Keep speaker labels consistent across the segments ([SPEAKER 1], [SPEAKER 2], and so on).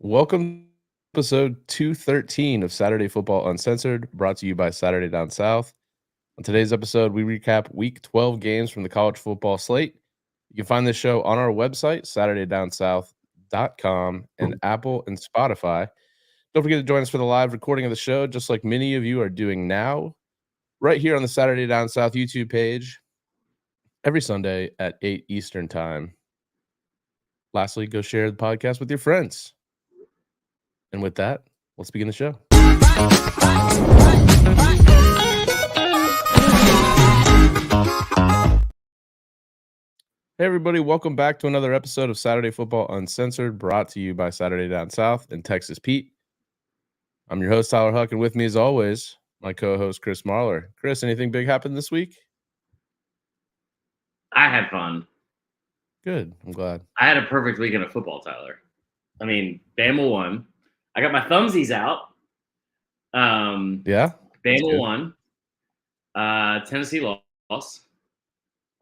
[SPEAKER 1] Welcome to episode 213 of Saturday Football Uncensored, brought to you by Saturday Down South. On today's episode, we recap Week 12 games from the college football slate. You can find this show on our website, SaturdayDownSouth.com, and Apple and Spotify. Don't forget to join us for the live recording of the show, just like many of you are doing now, right here on the Saturday Down South YouTube page, every Sunday at 8 Eastern Time. Lastly, go share the podcast with your friends. And with that, let's begin the show. Hey, everybody. Welcome back to another episode of Saturday Football Uncensored, brought to you by Saturday Down South and Texas Pete. I'm your host, Tyler Huck, and with me, as always, my co-host, Chris Marler. Chris, anything big happened this week?
[SPEAKER 2] I had fun.
[SPEAKER 1] Good. I'm glad.
[SPEAKER 2] I had a perfect weekend of football, Tyler. I mean, Bama won. I got my thumbsies out.
[SPEAKER 1] Yeah?
[SPEAKER 2] Bama won. Tennessee lost.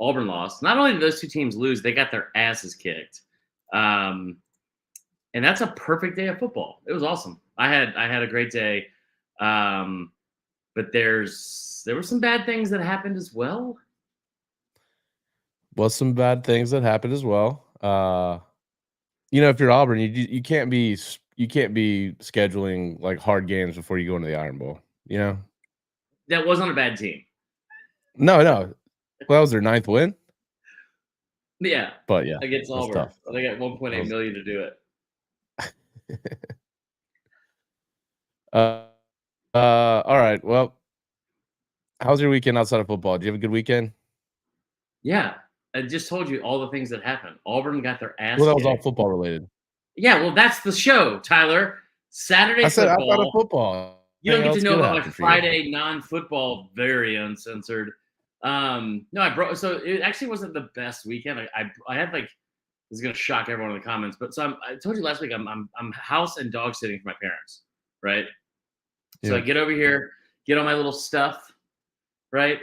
[SPEAKER 2] Auburn lost. Not only did those two teams lose, they got their asses kicked. And that's a perfect day of football. It was awesome. I had a great day. But there were some bad things that happened as well.
[SPEAKER 1] Well, some bad things that happened as well. If you're Auburn, you can't be scheduling like hard games before you go into the Iron Bowl.
[SPEAKER 2] That wasn't a bad team.
[SPEAKER 1] No. Well, that was their 9th win.
[SPEAKER 2] Yeah,
[SPEAKER 1] but yeah,
[SPEAKER 2] against Auburn,
[SPEAKER 1] tough.
[SPEAKER 2] They got $1.8 million to do it.
[SPEAKER 1] All right. Well, how's your weekend outside of football? Did you have a good weekend?
[SPEAKER 2] Yeah, I just told you all the things that happened. Auburn got their ass.
[SPEAKER 1] Well, that was all football related.
[SPEAKER 2] Yeah, well, that's the show, Tyler. Saturday
[SPEAKER 1] I said
[SPEAKER 2] football.
[SPEAKER 1] outside of football.
[SPEAKER 2] You don't get to know about like Friday non-football. Very uncensored. No, so it actually wasn't the best weekend. I had like, this is gonna shock everyone in the comments, but so I told you last week I'm house and dog sitting for my parents, right? So I get over here, get all my little stuff, right?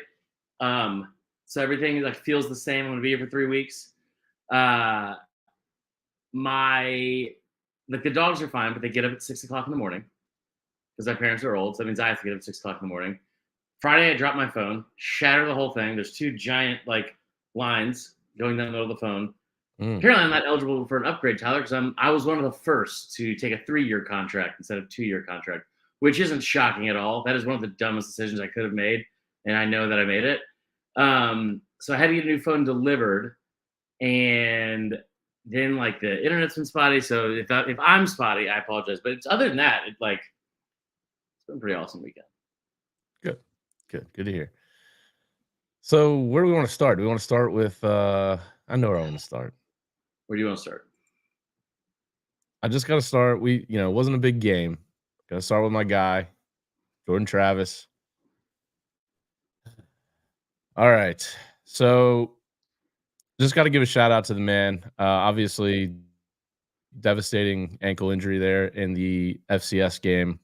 [SPEAKER 2] So everything like feels the same. I'm gonna be here for 3 weeks. The dogs are fine, but they get up at 6 o'clock in the morning because my parents are old. So that means I have to get up at 6 o'clock in the morning. Friday, I dropped my phone, shatter the whole thing. There's 2 giant like lines going down the middle of the phone. Apparently, I'm not eligible for an upgrade, Tyler, because I was one of the first to take a 3-year contract instead of 2-year contract, which isn't shocking at all. That is one of the dumbest decisions I could have made, and I know that I made it. So I had to get a new phone delivered, and then like the internet's been spotty. So if I'm spotty, I apologize. But other than that, it's been a pretty awesome weekend.
[SPEAKER 1] Good to hear. So where do we want to start? Do we want to start with I know where I want to start.
[SPEAKER 2] Where do you want to start?
[SPEAKER 1] I just got to start. It wasn't a big game. Got to start with my guy, Jordan Travis. All right. So just got to give a shout out to the man. Obviously, devastating ankle injury there in the FCS game.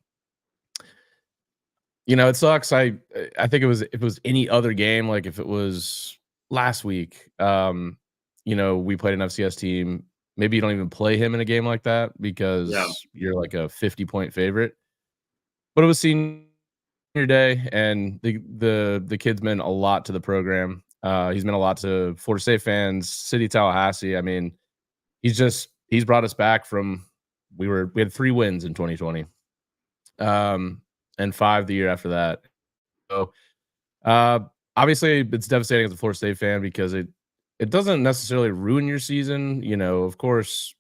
[SPEAKER 1] It sucks. I think if it was any other game, like if it was last week, we played an FCS team. Maybe you don't even play him in a game like that because you're like a 50-point favorite. But it was senior day, and the kid's meant a lot to the program. He's meant a lot to Florida State fans, City Tallahassee. I mean, he's brought us back from we had 3 wins in 2020. And 5 the year after that. So obviously it's devastating as a Florida State fan because it doesn't necessarily ruin your season. Of course,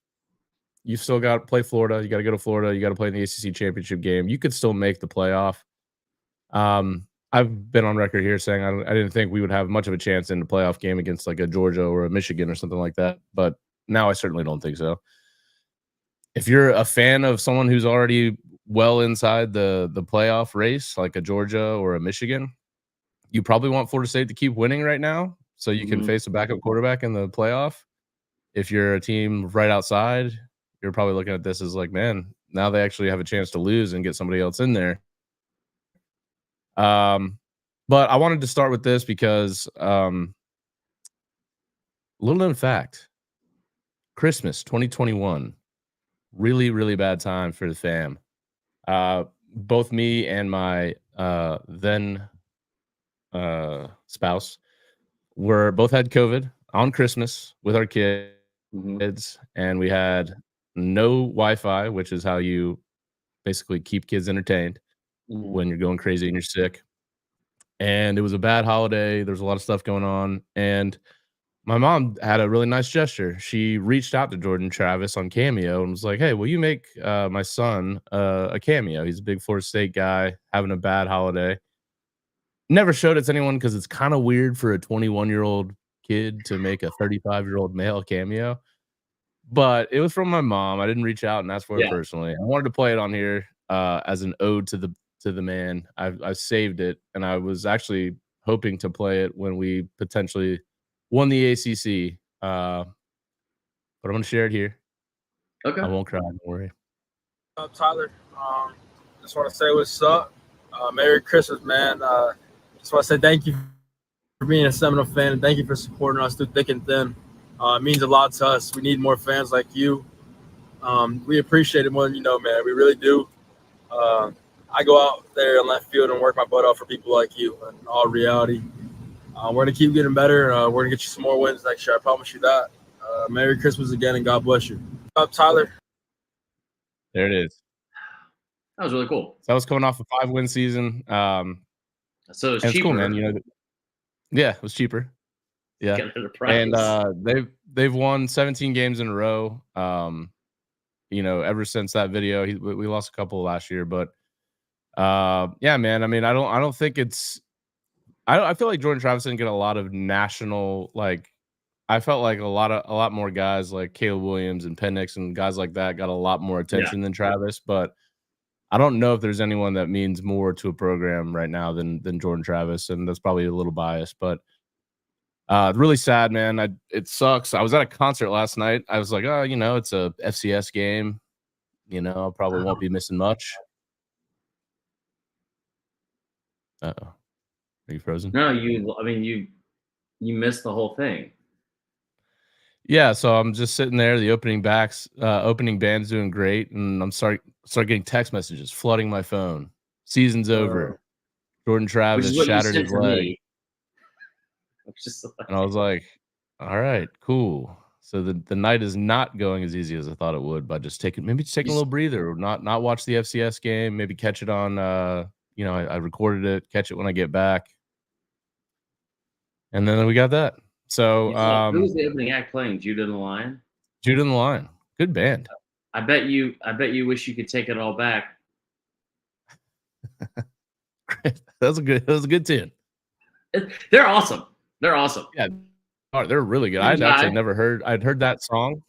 [SPEAKER 1] you still got to play Florida. You got to go to Florida. You got to play in the ACC championship game. You could still make the playoff. I've been on record here saying I didn't think we would have much of a chance in the playoff game against like a Georgia or a Michigan or something like that. But now I certainly don't think so. If you're a fan of someone who's already well inside the playoff race, like a Georgia or a Michigan, you probably want Florida State to keep winning right now so you can face a backup quarterback in the playoff. If you're a team right outside, you're probably looking at this as like, man, now they actually have a chance to lose and get somebody else in there. But I wanted to start with this because little known fact, Christmas 2021, really, really bad time for the fam. Both me and my then spouse were both had COVID on Christmas with our kids,
[SPEAKER 2] Mhm.
[SPEAKER 1] and we had no Wi-Fi, which is how you basically keep kids entertained
[SPEAKER 2] Mhm.
[SPEAKER 1] when you're going crazy and you're sick. And it was a bad holiday. There's a lot of stuff going on, and my mom had a really nice gesture. She reached out to Jordan Travis on Cameo and was like, "Hey, will you make my son a cameo? He's a big Florida State guy having a bad holiday." Never showed it to anyone because it's kind of weird for a 21-year-old kid to make a 35-year-old male cameo. But it was from my mom. I didn't reach out and ask for it
[SPEAKER 2] Yeah.
[SPEAKER 1] personally. I wanted to play it on here as an ode to the man. I saved it, and I was actually hoping to play it when we potentially won the ACC. But I'm gonna share it here. I
[SPEAKER 2] Okay.
[SPEAKER 1] won't cry. Don't worry.
[SPEAKER 3] Up, Tyler? Just want to say what's up. Merry Christmas, man. Just want to say thank you for being a Seminole fan and thank you for supporting us through thick and thin. It means a lot to us. We need more fans like you. We appreciate it more than you know, man. We really do. I go out there in left field and work my butt off for people like you. In all reality, we're gonna keep getting better. We're gonna get you some more wins next year. I promise you that. Merry Christmas again, and God bless you. Up, Tyler?
[SPEAKER 1] There it is.
[SPEAKER 2] That was really cool.
[SPEAKER 1] So I was coming off a 5-win season.
[SPEAKER 2] So it's
[SPEAKER 1] And it's
[SPEAKER 2] cheaper.
[SPEAKER 1] cool, man. Yeah, it was cheaper. Yeah.
[SPEAKER 2] Get it at a price.
[SPEAKER 1] And they've won 17 games in a row. Ever since that video, we lost a couple last year, but yeah, man. I mean, I don't think it's. I feel like Jordan Travis didn't get a lot of national like. I felt like a lot more guys like Caleb Williams and Penix and guys like that got a lot more attention than Travis, but I don't know if there's anyone that means more to a program right now than Jordan Travis, and that's probably a little biased, but really sad, man. It sucks. I was at a concert last night. I was like, oh, it's a FCS game. I probably won't be missing much. Uh-oh. Are you frozen?
[SPEAKER 2] No, you missed the whole thing.
[SPEAKER 1] Yeah, so I'm just sitting there. The opening band's doing great, and I'm start getting text messages flooding my phone. Season's over. Jordan
[SPEAKER 2] Which
[SPEAKER 1] Travis
[SPEAKER 2] is what you
[SPEAKER 1] shattered
[SPEAKER 2] sent
[SPEAKER 1] his
[SPEAKER 2] to
[SPEAKER 1] leg.
[SPEAKER 2] me. Just like,
[SPEAKER 1] And I was like, all right, cool. So the night is not going as easy as I thought it would by just taking a little breather, or not watch the FCS game, maybe catch it on I recorded it, catch it when I get back. And then we got that. So
[SPEAKER 2] who was the opening act playing? Judah and the Lion?
[SPEAKER 1] Judah and the Lion. Good band.
[SPEAKER 2] I bet you wish you could take it all back.
[SPEAKER 1] That was a good tune.
[SPEAKER 2] They're awesome. They're awesome.
[SPEAKER 1] Yeah, they're really good. I'd heard that song,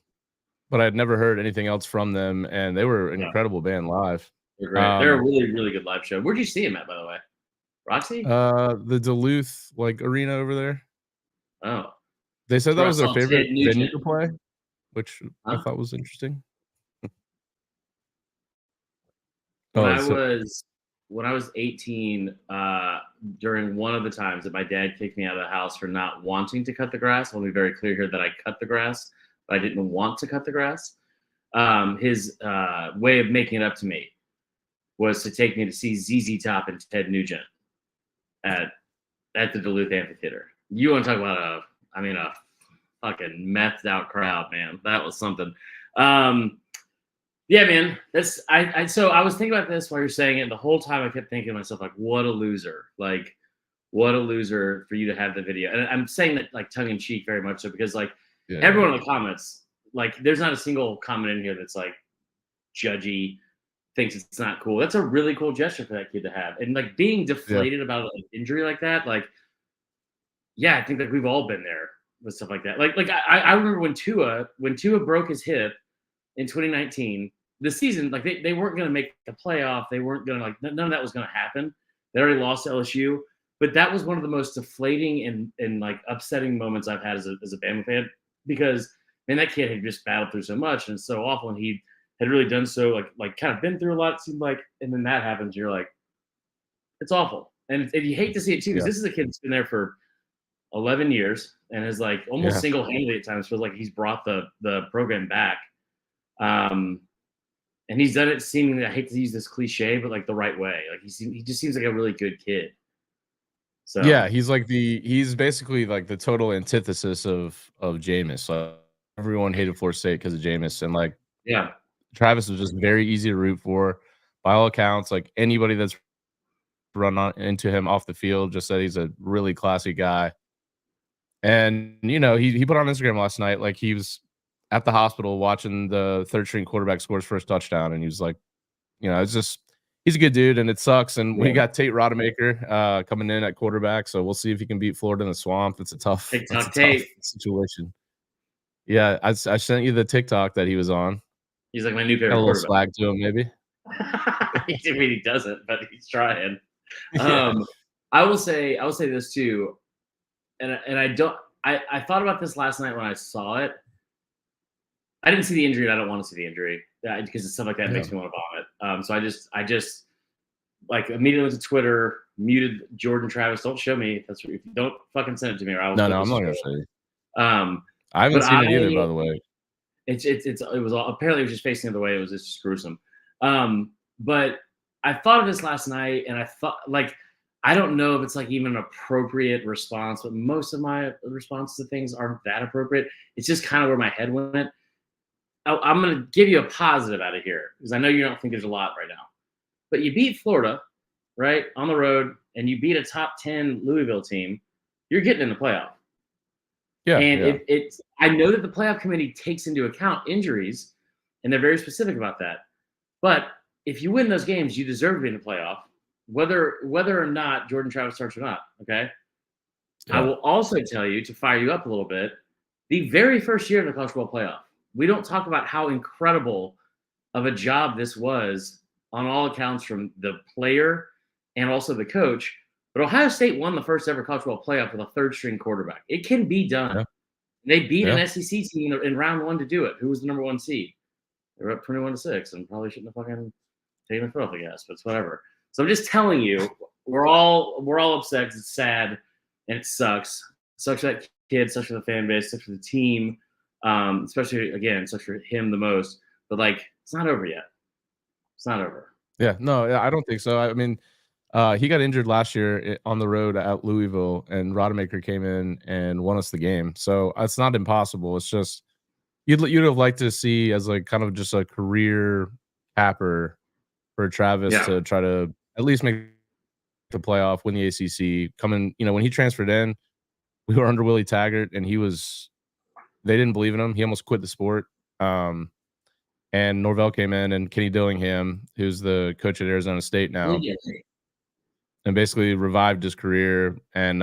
[SPEAKER 1] but I'd never heard anything else from them, and they were an incredible band live.
[SPEAKER 2] They're great. They're a really, really good live show. Where'd you see them at, by the way? Roxy?
[SPEAKER 1] The Duluth arena over there.
[SPEAKER 2] Oh.
[SPEAKER 1] They said that was their favorite venue to play, which I thought was interesting.
[SPEAKER 2] When I was 18, during one of the times that my dad kicked me out of the house for not wanting to cut the grass, I want to be very clear here that I cut the grass, but I didn't want to cut the grass. His way of making it up to me was to take me to see ZZ Top and Ted Nugent at the Duluth Amphitheater. You want to talk about a fucking methed out crowd, man. That was something. Yeah, man. So I was thinking about this while you're saying it. The whole time I kept thinking to myself, like, what a loser. Like, what a loser for you to have the video. And I'm saying that like tongue in cheek very much so, because everyone in the comments, like, there's not a single comment in here that's like judgy, thinks it's not cool. That's a really cool gesture for that kid to have. And like being deflated about an injury like that, like, yeah, I think that we've all been there with stuff like that. Like I remember when Tua broke his hip in 2019, the season, like they weren't going to make the playoff. They weren't going to none of that was going to happen. They already lost to LSU, but that was one of the most deflating and like upsetting moments I've had as a Bama fan, because man, that kid had just battled through so much and it's so awful, and he had really done so like kind of been through a lot, it seemed like, and then that happens, you're like, it's awful, and you hate to see it too, because this is a kid that's been there for 11 years and has almost single-handedly at times feels like he's brought the program back. And he's done it seemingly, I hate to use this cliche, but like the right way. Like he just seems like a really good kid. So
[SPEAKER 1] Yeah, he's basically like the total antithesis of Jameis. Like everyone hated Florida State because of Jameis, and like
[SPEAKER 2] yeah.
[SPEAKER 1] Travis was just very easy to root for. By all accounts, like anybody that's run into him off the field just said he's a really classy guy. And he put on Instagram last night like he was at the hospital watching the third string quarterback score his first touchdown, and he was like, it's just he's a good dude, and it sucks. And we got Tate Rodemaker coming in at quarterback, so we'll see if he can beat Florida in the swamp. It's a tough situation. Yeah, I sent you the TikTok that he was on.
[SPEAKER 2] He's like my new favorite.
[SPEAKER 1] Got a little swag to him, maybe.
[SPEAKER 2] I mean, he doesn't, but he's trying. I will say this too, and I thought about this last night when I saw it. I didn't see the injury, and I don't want to see the injury because stuff like that makes me want to vomit. So I just like immediately went to Twitter, muted Jordan Travis. Don't show me. Don't fucking send it to me, or I will.
[SPEAKER 1] No, I'm not gonna show you. I haven't seen it either, by the way.
[SPEAKER 2] It was all, apparently it was just facing the other way. It was just gruesome. But I thought of this last night, and I thought, like, I don't know if it's like even an appropriate response, but most of my responses to things aren't that appropriate. It's just kind of where my head went. I'm going to give you a positive out of here because I know you don't think there's a lot right now. But you beat Florida, right, on the road, and you beat a top 10 Louisville team. You're getting in the playoff.
[SPEAKER 1] Yeah,
[SPEAKER 2] and I know that the playoff committee takes into account injuries, and they're very specific about that. But if you win those games, you deserve to be in the playoff, whether or not Jordan Travis starts or not. Okay. Yeah. I will also tell you, to fire you up a little bit, the very first year of the college football playoff, we don't talk about how incredible of a job this was on all accounts from the player and also the coach. But Ohio State won the first ever college football playoff with a third string quarterback. It can be done. Yeah. They beat an SEC team in round 1 to do it. Who was the number 1 seed? They were up 21-6 and probably shouldn't have fucking taken the foot off, I guess, but it's whatever. So I'm just telling you, we're all upset because it's sad and it sucks. It sucks for that kid, sucks for the fan base, sucks for the team, especially, again, sucks for him the most. But, like, it's not over yet. It's not over.
[SPEAKER 1] Yeah, no, I don't think so. I mean, he got injured last year on the road at Louisville, and Rodemaker came in and won us the game. So it's not impossible. It's just you'd have liked to see as like kind of just a career capper for Travis to try to at least make the playoff, win the ACC. Coming, when he transferred in, we were under Willie Taggart, and they didn't believe in him. He almost quit the sport. And Norvell came in, and Kenny Dillingham, who's the coach at Arizona State now, and basically revived his career. And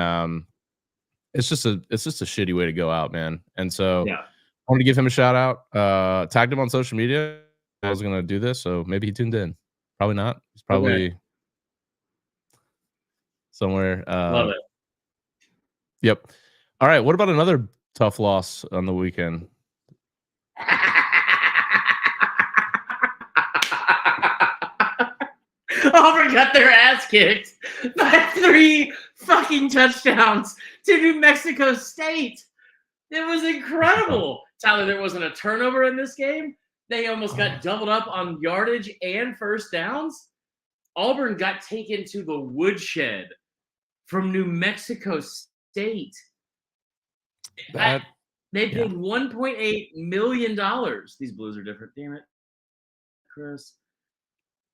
[SPEAKER 1] it's just a shitty way to go out, man. And so I wanted to give him a shout out. Tagged him on social media. I was gonna do this, so maybe he tuned in. Probably not. He's probably somewhere.
[SPEAKER 2] Love it.
[SPEAKER 1] Yep. All right. What about another tough loss on the weekend?
[SPEAKER 2] Auburn got their ass kicked by 3 fucking touchdowns to New Mexico State. It was incredible. Tyler, there wasn't a turnover in this game. They almost got doubled up on yardage and first downs. Auburn got taken to the woodshed from New Mexico State. They paid $1.8 million. These Blues are different. Damn it, Chris.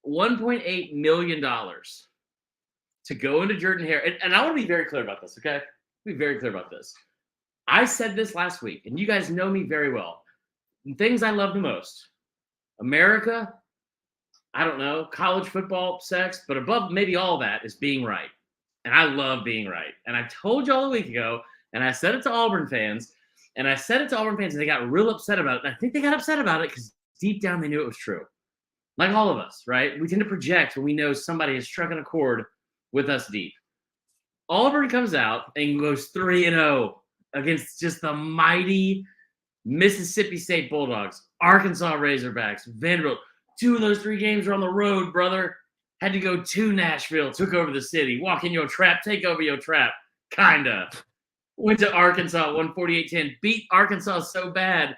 [SPEAKER 2] $1.8 million to go into Jordan-Hare. And I want to be very clear about this, okay? Be very clear about this. I said this last week, and you guys know me very well. The things I love the most: America, I don't know, college football, sex, but above maybe all that is being right. And I love being right. And I told y'all a week ago, and I said it to Auburn fans, and they got real upset about it. And I think they got upset about it because deep down they knew it was true. Like all of us, right? We tend to project when we know somebody has struck an accord with us deep. Auburn comes out and goes 3-0 against just the mighty Mississippi State Bulldogs, Arkansas Razorbacks, Vanderbilt. 2 of those 3 games were on the road, brother. Had to go to Nashville, took over the city. Walk in your trap, take over your trap. Kinda. Went to Arkansas, won 48-10. Beat Arkansas so bad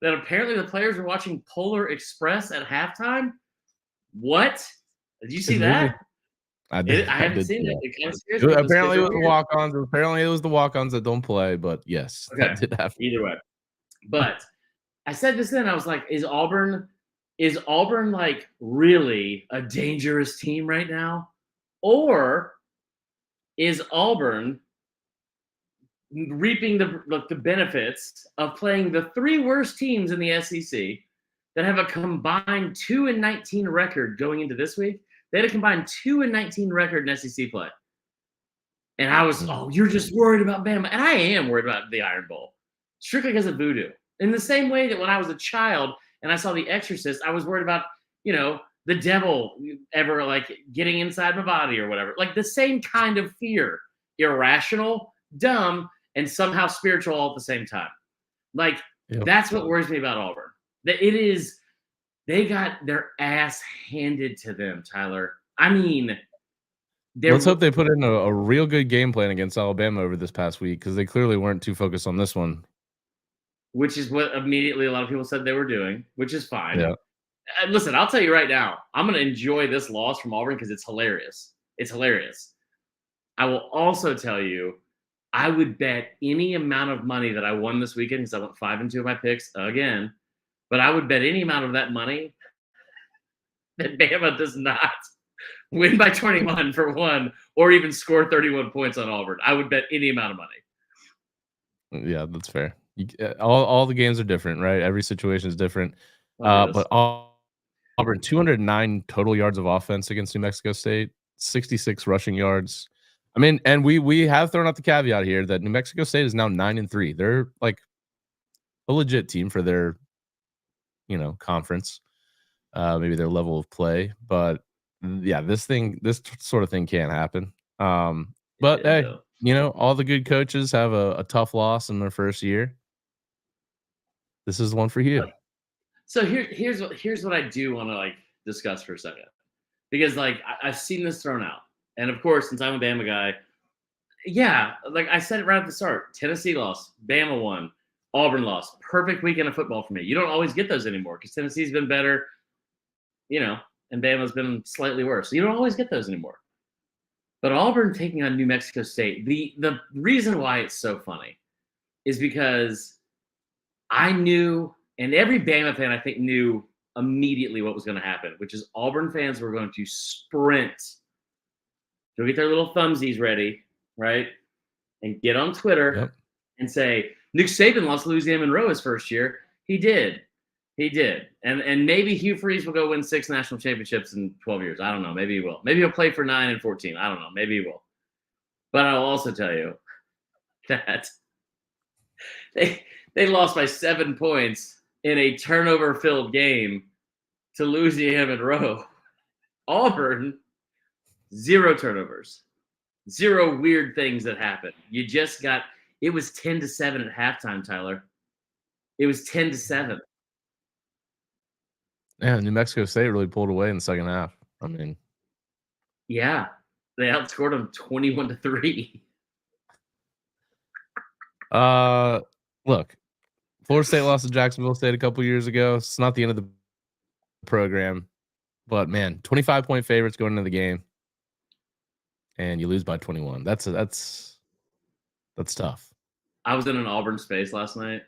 [SPEAKER 2] that apparently the players were watching Polar Express at halftime. What? Did you see that?
[SPEAKER 1] I
[SPEAKER 2] haven't
[SPEAKER 1] did
[SPEAKER 2] seen
[SPEAKER 1] see
[SPEAKER 2] it.
[SPEAKER 1] that.
[SPEAKER 2] It kind of scares me.
[SPEAKER 1] Apparently, it was the walk-ons. Apparently, it was the walk-ons that don't play. But yes,
[SPEAKER 2] Okay.
[SPEAKER 1] that did happen.
[SPEAKER 2] Either way, but I said this then. I was like, is Auburn like really a dangerous team right now, or is Auburn reaping the benefits of playing the three worst teams in the SEC that have a combined 2-19 record going into this week? They had a combined 2-19 record in SEC play. And I was, you're just worried about Bama. And I am worried about the Iron Bowl, strictly because of voodoo. In the same way that when I was a child and I saw The Exorcist, I was worried about, the devil ever like getting inside my body or whatever. Like the same kind of fear, irrational, dumb, and somehow spiritual all at the same time. Like, That's what worries me about Auburn. They got their ass handed to them, Tyler. I mean,
[SPEAKER 1] let's hope they put in a real good game plan against Alabama over this past week, because they clearly weren't too focused on this one.
[SPEAKER 2] Which is what immediately a lot of people said they were doing, which is fine.
[SPEAKER 1] Yeah.
[SPEAKER 2] And listen, I'll tell you right now, I'm going to enjoy this loss from Auburn because it's hilarious. It's hilarious. I will also tell you, I would bet any amount of money that I won this weekend, because I went 5-2 of my picks again, but I would bet any amount of that money that Bama does not win by 21 for one, or even score 31 points on Auburn. I would bet any amount of money.
[SPEAKER 1] Yeah, that's fair. All the games are different, right? Every situation is different. But Auburn, 209 total yards of offense against New Mexico State, 66 rushing yards. I mean, and we have thrown out the caveat here that New Mexico State is now 9-3. They're like a legit team for their, conference, maybe their level of play. But yeah, this sort of thing can't happen. But hey, all the good coaches have a tough loss in their first year. This is one for you.
[SPEAKER 2] So here's what I do want to discuss for a second, because I've seen this thrown out, and of course, since I'm a Bama guy, yeah, I said it right at the start. Tennessee lost, Bama won, Auburn lost. Perfect weekend of football for me. You don't always get those anymore because Tennessee's been better, and Bama's been slightly worse. So you don't always get those anymore. But Auburn taking on New Mexico State, the reason why it's so funny is because I knew, and every Bama fan I think knew immediately what was going to happen, which is Auburn fans were going to sprint. They'll get their little thumbsies ready, right? And get on Twitter and say, Nick Saban lost Louisiana Monroe his first year. He did. And maybe Hugh Freeze will go win 6 national championships in 12 years. I don't know. Maybe he will. Maybe he'll play for 9 and 14. I don't know. Maybe he will. But I'll also tell you that they lost by 7 points in a turnover-filled game to Louisiana Monroe. Auburn, 0 turnovers. 0 weird things that happened. You just got – it was 10-7 at halftime, Tyler. It was 10-7.
[SPEAKER 1] Yeah, New Mexico State really pulled away in the second half. I mean,
[SPEAKER 2] yeah, they outscored them 21-3.
[SPEAKER 1] Look, Florida State lost to Jacksonville State a couple years ago. It's not the end of the program, but man, 25-point favorites going into the game, and you lose by 21. That's tough.
[SPEAKER 2] I was in an Auburn space last night,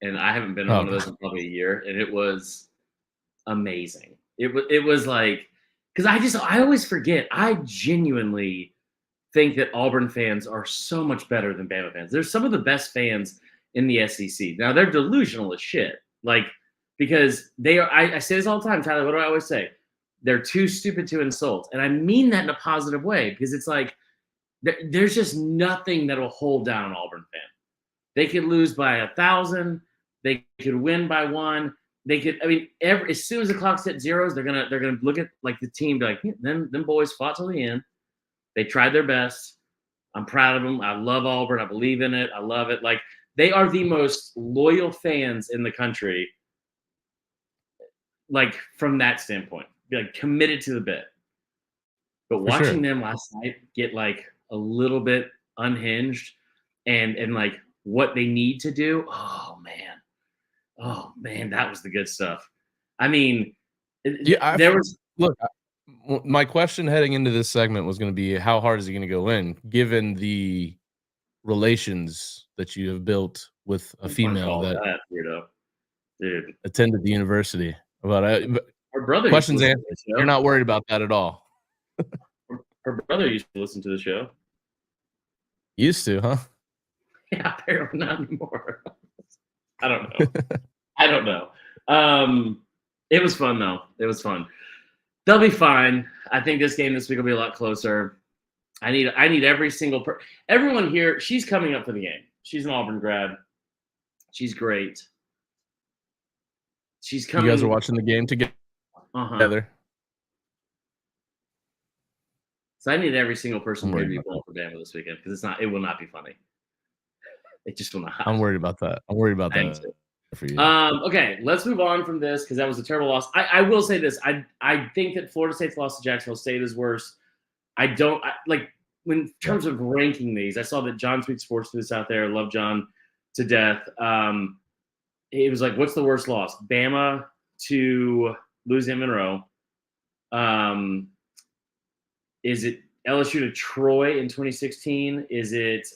[SPEAKER 2] and I haven't been in one of those in probably a year, and it was amazing. It was like, because I always forget. I genuinely think that Auburn fans are so much better than Bama fans. They're some of the best fans in the SEC. Now they're delusional as shit. Because they are. I say this all the time, Tyler. What do I always say? They're too stupid to insult, and I mean that in a positive way, because it's like there's just nothing that will hold down an Auburn fan. They could lose by 1,000. They could win by 1. They could. I mean, as soon as the clock's hit zeros, they're gonna look at the team, be like, them boys fought till the end. They tried their best. I'm proud of them. I love Auburn. I believe in it. I love it. They are the most loyal fans in the country. From that standpoint, be committed to the bit. But watching them last night get a little bit unhinged and what they need to do, oh man. Oh man, that was the good stuff. I mean,
[SPEAKER 1] Yeah,
[SPEAKER 2] there was
[SPEAKER 1] look. My question heading into this segment was going to be, how hard is he going to go in, given the relations that you have built with a female that
[SPEAKER 2] weirdo, dude.
[SPEAKER 1] attended the university? But
[SPEAKER 2] Her brother used to
[SPEAKER 1] questions
[SPEAKER 2] listen
[SPEAKER 1] answered.
[SPEAKER 2] to the show.
[SPEAKER 1] You're not worried about that at all.
[SPEAKER 2] Her brother used to listen to the show.
[SPEAKER 1] Used to, huh?
[SPEAKER 2] Yeah, apparently not anymore. I don't know. I don't know. It was fun though. It was fun. They'll be fine. I think this game this week will be a lot closer. I need every single everyone here. She's coming up for the game. She's an Auburn grad. She's great. She's coming.
[SPEAKER 1] You guys are watching the game together.
[SPEAKER 2] So I need every single person here to be pulling for Bama this weekend because it will not be funny. It just will not.
[SPEAKER 1] I'm worried about that. I'm worried about that for you.
[SPEAKER 2] Okay, let's move on from this because that was a terrible loss. I will say this. I think that Florida State's loss to Jacksonville State is worse. In terms of ranking these, I saw that John Sweet Sports threw this out there. I love John to death. It was like, what's the worst loss? Bama to Louisiana Monroe. Is it LSU to Troy in 2016? Is it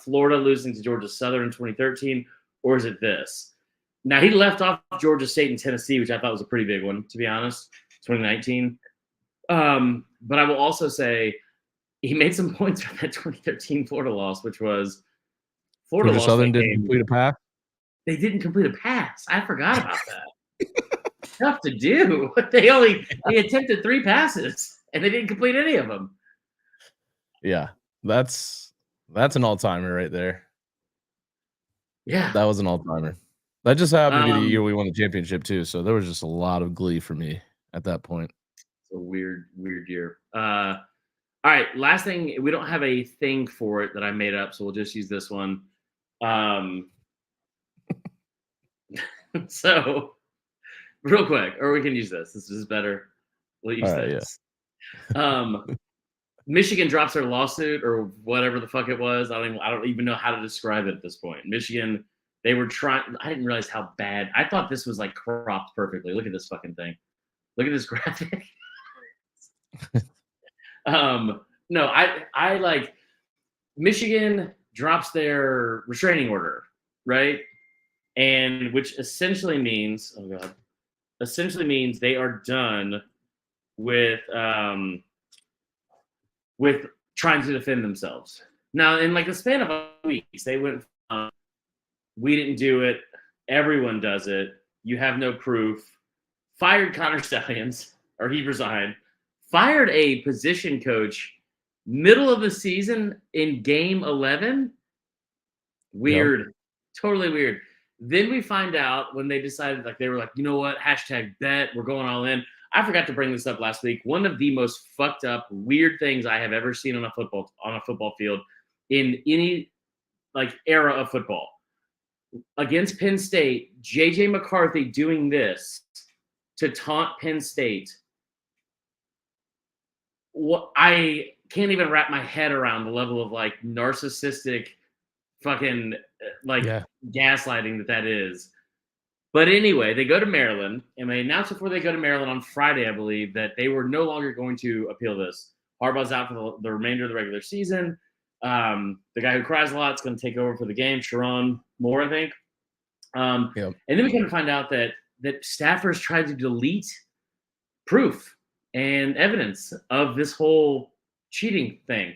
[SPEAKER 2] Florida losing to Georgia Southern in 2013? Or is it this? Now, he left off Georgia State and Tennessee, which I thought was a pretty big one, to be honest, 2019. But I will also say he made some points for that 2013 Florida loss, which was Florida
[SPEAKER 1] Georgia Southern didn't complete a pass?
[SPEAKER 2] They didn't complete a pass. I forgot about that. Tough to do. They attempted 3 passes, and they didn't complete any of them.
[SPEAKER 1] Yeah, that's an all-timer right there.
[SPEAKER 2] Yeah.
[SPEAKER 1] That was an all-timer. That just happened to be the year we won the championship, too, so there was just a lot of glee for me at that point.
[SPEAKER 2] It's a weird year. All right, last thing. We don't have a thing for it that I made up, so we'll just use this one. So, real quick, or we can use this. This is better. We'll use this. Yeah. Michigan drops their lawsuit or whatever the fuck it was. I don't even know how to describe it at this point. Michigan, they were trying. I didn't realize how bad. I thought this was like cropped perfectly. Look at this fucking thing. Look at this graphic. No, I like Michigan drops their restraining order, right? And which essentially means, they are done with trying to defend themselves. Now, in like the span of weeks, they went from, we didn't do it, everyone does it, you have no proof, fired Connor Stallions, or he resigned, fired a position coach middle of the season in game 11. Weird. Yep. Totally weird. Then we find out when they decided, like, they were like, you know what, #bet, we're going all in. I forgot to bring this up last week. One of the most fucked up, weird things I have ever seen on a football field in any like era of football. Against Penn State, JJ McCarthy doing this to taunt Penn State. What, I can't even wrap my head around the level of like narcissistic fucking gaslighting that is. But anyway, they go to Maryland, and they announced before they go to Maryland on Friday, I believe, that they were no longer going to appeal this. Harbaugh's out for the remainder of the regular season. The guy who cries a lot is going to take over for the game, Sharon Moore, I think. And then we kind of find out that staffers tried to delete proof and evidence of this whole cheating thing.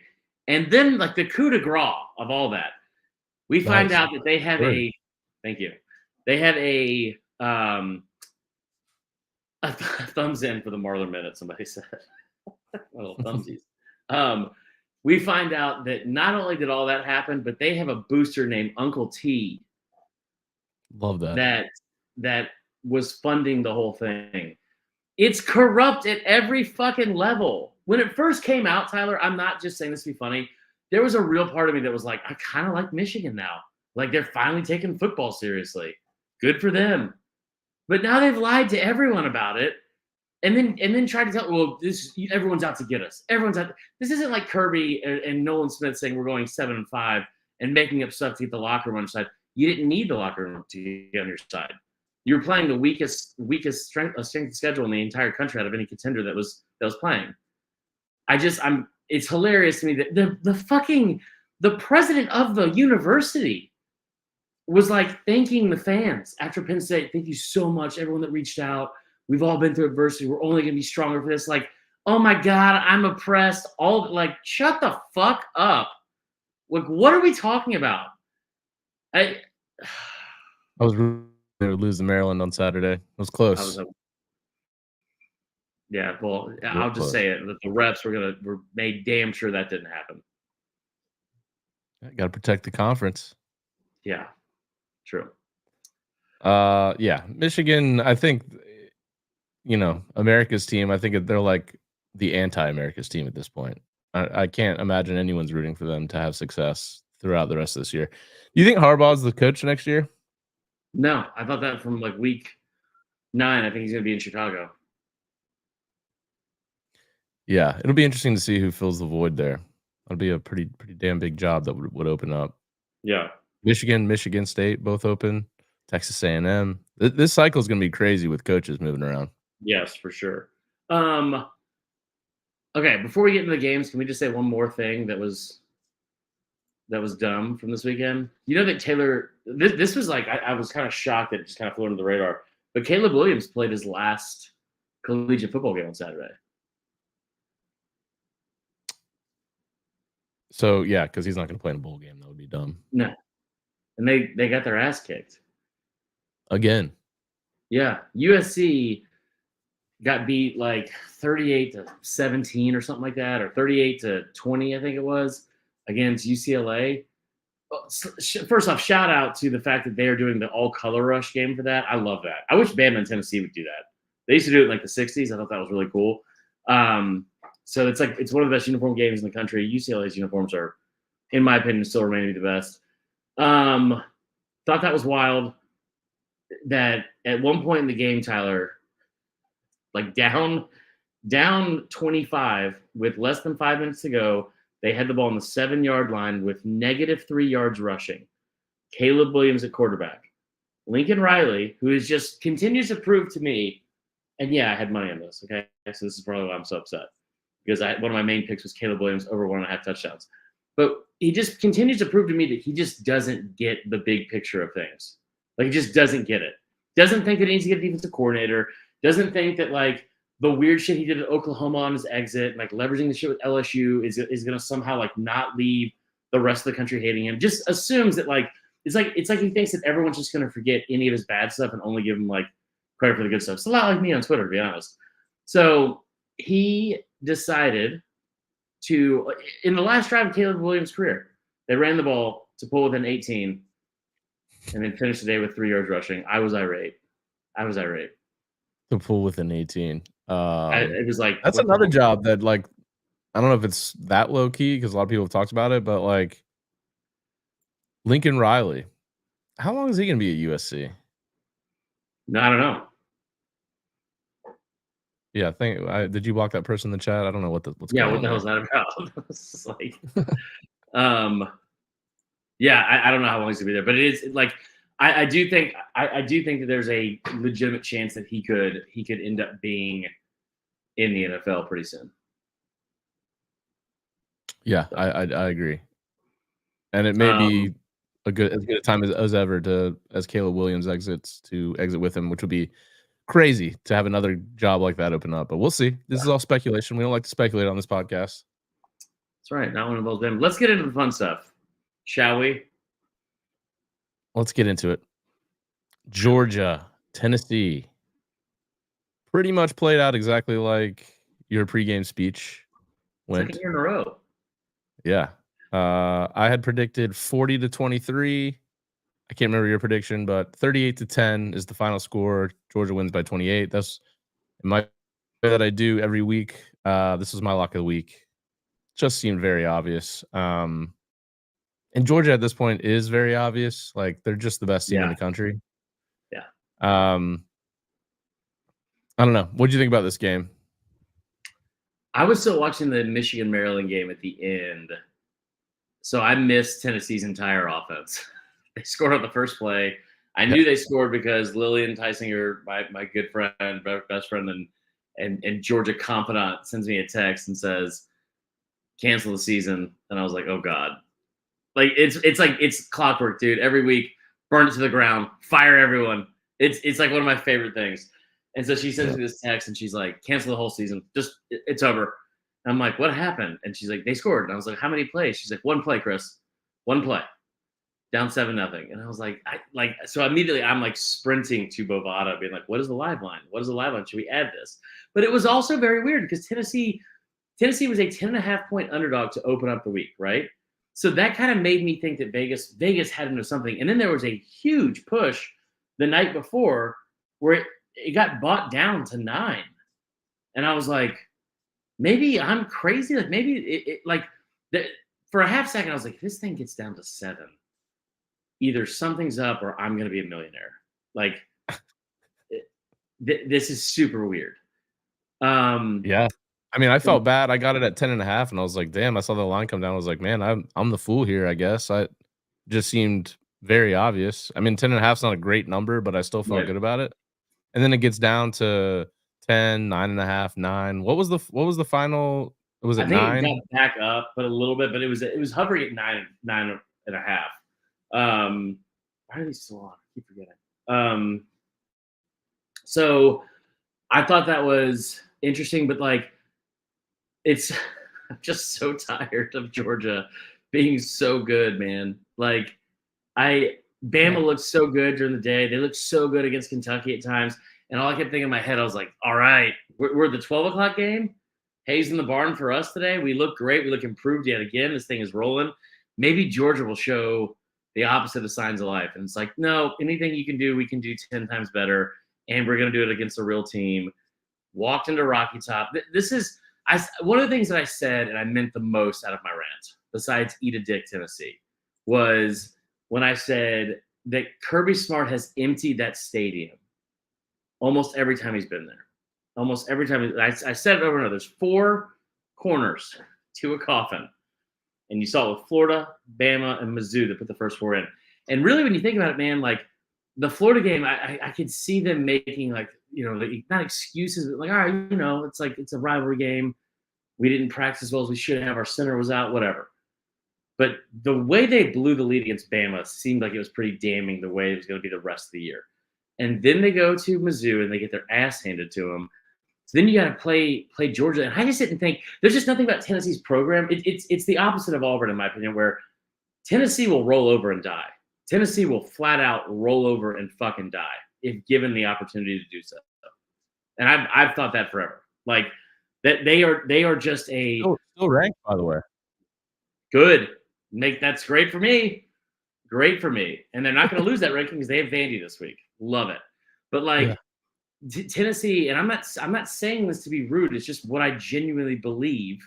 [SPEAKER 2] And then, like, the coup de grace of all that, we find out that they have thank you. They had a thumbs in for the Marler minute, somebody said. Little thumbsies. We find out that not only did all that happen, but they have a booster named Uncle T.
[SPEAKER 1] Love that.
[SPEAKER 2] That was funding the whole thing. It's corrupt at every fucking level. When it first came out, Tyler, I'm not just saying this to be funny. There was a real part of me that was like, I kind of like Michigan now. Like, they're finally taking football seriously. Good for them. But now they've lied to everyone about it. And then tried to tell, well, everyone's out to get us. Everyone's out. This isn't like Kirby and Nolan Smith saying we're going 7-5 and making up stuff to get the locker room on side. you didn't need the locker room to get on your side. You were playing the weakest strength of schedule in the entire country out of any contender that was playing. It's hilarious to me that the president of the university was like thanking the fans after Penn State. Thank you so much, everyone that reached out. We've all been through adversity. We're only going to be stronger for this. Like, oh my God, I'm oppressed. Shut the fuck up. Like, what are we talking about?
[SPEAKER 1] I was rooting to lose to Maryland on Saturday. It was close.
[SPEAKER 2] Yeah, well, I'll just say it. The refs were made damn sure that didn't happen.
[SPEAKER 1] Got to protect the conference.
[SPEAKER 2] Yeah, true.
[SPEAKER 1] Yeah, Michigan. I think, America's team. I think they're like the anti-America's team at this point. I can't imagine anyone's rooting for them to have success throughout the rest of this year. Do you think Harbaugh's the coach next year?
[SPEAKER 2] No, I thought that from like week 9. I think he's going to be in Chicago.
[SPEAKER 1] Yeah, it'll be interesting to see who fills the void there. That'll be a pretty damn big job that would open up.
[SPEAKER 2] Yeah,
[SPEAKER 1] Michigan State both open. Texas A&M. This cycle is going to be crazy with coaches moving around.
[SPEAKER 2] Yes, for sure. Okay, before we get into the games, can we just say one more thing that was dumb from this weekend? You know that Taylor. This was like I was kind of shocked that it just kind of flew under the radar. But Caleb Williams played his last collegiate football game on Saturday.
[SPEAKER 1] So yeah, because he's not going to play in a bowl game. That would be dumb.
[SPEAKER 2] No, and they got their ass kicked
[SPEAKER 1] again.
[SPEAKER 2] Yeah, USC got beat like 38-17 or something like that, or 38-20, I think it was, against UCLA. First off, shout out to the fact that they are doing the all-color rush game for that. I love that. I wish Bama and Tennessee would do that. They used to do it in like the 60s. I thought that was really cool. So it's one of the best uniform games in the country. UCLA's uniforms are, in my opinion, still remain to be the best. Thought that was wild. That at one point in the game, Tyler, like down 25 with less than 5 minutes to go, they had the ball on the 7-yard line with -3 yards rushing. Caleb Williams at quarterback. Lincoln Riley, who is just continues to prove to me, and yeah, I had money on this, okay? So this is probably why I'm so upset. Because one of my main picks was Caleb Williams over 1.5 touchdowns. But he just continues to prove to me that he just doesn't get the big picture of things. Like, he just doesn't get it. Doesn't think that he needs to get a defensive coordinator. Doesn't think that, like, the weird shit he did at Oklahoma on his exit, like leveraging the shit with LSU is going to somehow, like, not leave the rest of the country hating him. Just assumes that, like, it's like he thinks that everyone's just going to forget any of his bad stuff and only give him, like, credit for the good stuff. It's a lot like me on Twitter, to be honest. So he decided to, in the last drive of Caleb Williams' career, they ran the ball to pull within 18 and then finished the day with 3 yards rushing. I was irate.
[SPEAKER 1] To pull within 18.
[SPEAKER 2] It was like,
[SPEAKER 1] that's another job that, like, I don't know if it's that low key because a lot of people have talked about it, but like Lincoln Riley, how long is he going to be at USC?
[SPEAKER 2] No, I don't know.
[SPEAKER 1] Yeah, did you block that person in the chat? I don't know what's
[SPEAKER 2] yeah,
[SPEAKER 1] going
[SPEAKER 2] what the hell is that about? It's like, yeah, I don't know how long he's gonna be there, but it is like I do think that there's a legitimate chance that he could end up being in the NFL pretty soon.
[SPEAKER 1] Yeah, I agree, and it may be as good a time as ever as Caleb Williams exits to exit with him, which would be crazy to have another job like that open up. But we'll see. This is all speculation. We don't like to speculate on this podcast.
[SPEAKER 2] That's right. Not one of those them. Let's get into the fun stuff, shall we?
[SPEAKER 1] Let's get into it. Georgia, Tennessee. Pretty much played out exactly like your pregame speech went.
[SPEAKER 2] Second year in a row.
[SPEAKER 1] Yeah. I had predicted 40-23. I can't remember your prediction, but 38-10 is the final score. Georgia wins by 28. That's my way that I do every week. This was my lock of the week. Just seemed very obvious. And Georgia at this point is very obvious. Like, they're just the best team in the country.
[SPEAKER 2] Yeah.
[SPEAKER 1] I don't know. What did you think about this game?
[SPEAKER 2] I was still watching the Michigan-Maryland game at the end, so I missed Tennessee's entire offense. They scored on the first play. I knew they scored because Lillian Tysinger, my good friend, best friend, and Georgia confidant, sends me a text and says, "Cancel the season." And I was like, "Oh God!" Like it's clockwork, dude. Every week, burn it to the ground, fire everyone. It's like one of my favorite things. And so she sends me this text, and she's like, "Cancel the whole season. Just it's over." And I'm like, "What happened?" And she's like, "They scored." And I was like, "How many plays?" She's like, "One play, Chris. One play." Down 7-0. And I was like, so immediately I'm like sprinting to Bovada, being like, what is the live line? What is the live line? Should we add this? But it was also very weird because Tennessee was a 10.5-point underdog to open up the week, right? So that kind of made me think that Vegas had into something. And then there was a huge push the night before where it got bought down to 9. And I was like, maybe I'm crazy. Like maybe for a half second, I was like, this thing gets down to 7. Either something's up or I'm going to be a millionaire. Like this is super weird.
[SPEAKER 1] Yeah. I mean, I felt bad. I got it at 10.5 and I was like, damn, I saw the line come down. I was like, man, I'm the fool here, I guess. I just seemed very obvious. I mean, 10.5 is not a great number, but I still felt good about it. And then it gets down to 10, 9.5, 9. What was the final? Was it 9?
[SPEAKER 2] I think it got back up, but a little bit, but it was hovering at 9.5. Why are these still on? I keep forgetting. So I thought that was interesting, but like I'm just so tired of Georgia being so good, man. Like Bama looked so good during the day. They looked so good against Kentucky at times. And all I kept thinking in my head, I was like, all right, we're the 12 o'clock game. Hayes in the barn for us today. We look great. We look improved yet again. This thing is rolling. Maybe Georgia will show the opposite of signs of life. And it's like, no, anything you can do, we can do 10 times better. And we're going to do it against a real team. Walked into Rocky Top. This is one of the things that I said, and I meant the most out of my rant, besides eat a dick Tennessee, was when I said that Kirby Smart has emptied that stadium almost every time he's been there. Almost every time. I said it over and over. There's 4 corners to a coffin. And you saw it with Florida, Bama, and Mizzou that put the first 4 in. And really, when you think about it, man, like the Florida game, I could see them making like, not excuses, but like, all right, it's like it's a rivalry game. We didn't practice as well as we should have. Our center was out, whatever. But the way they blew the lead against Bama seemed like it was pretty damning the way it was going to be the rest of the year. And then they go to Mizzou and they get their ass handed to them. So then you got to play Georgia. And I just didn't think – there's just nothing about Tennessee's program. It's the opposite of Auburn, in my opinion, where Tennessee will roll over and die. Tennessee will flat out roll over and fucking die if given the opportunity to do so. And I've thought that forever. Like that they are just a
[SPEAKER 1] still ranked, by the way.
[SPEAKER 2] Good. That's great for me. Great for me. And they're not going to lose that ranking because they have Vandy this week. Love it. But like Tennessee, and I'm not saying this to be rude. It's just what I genuinely believe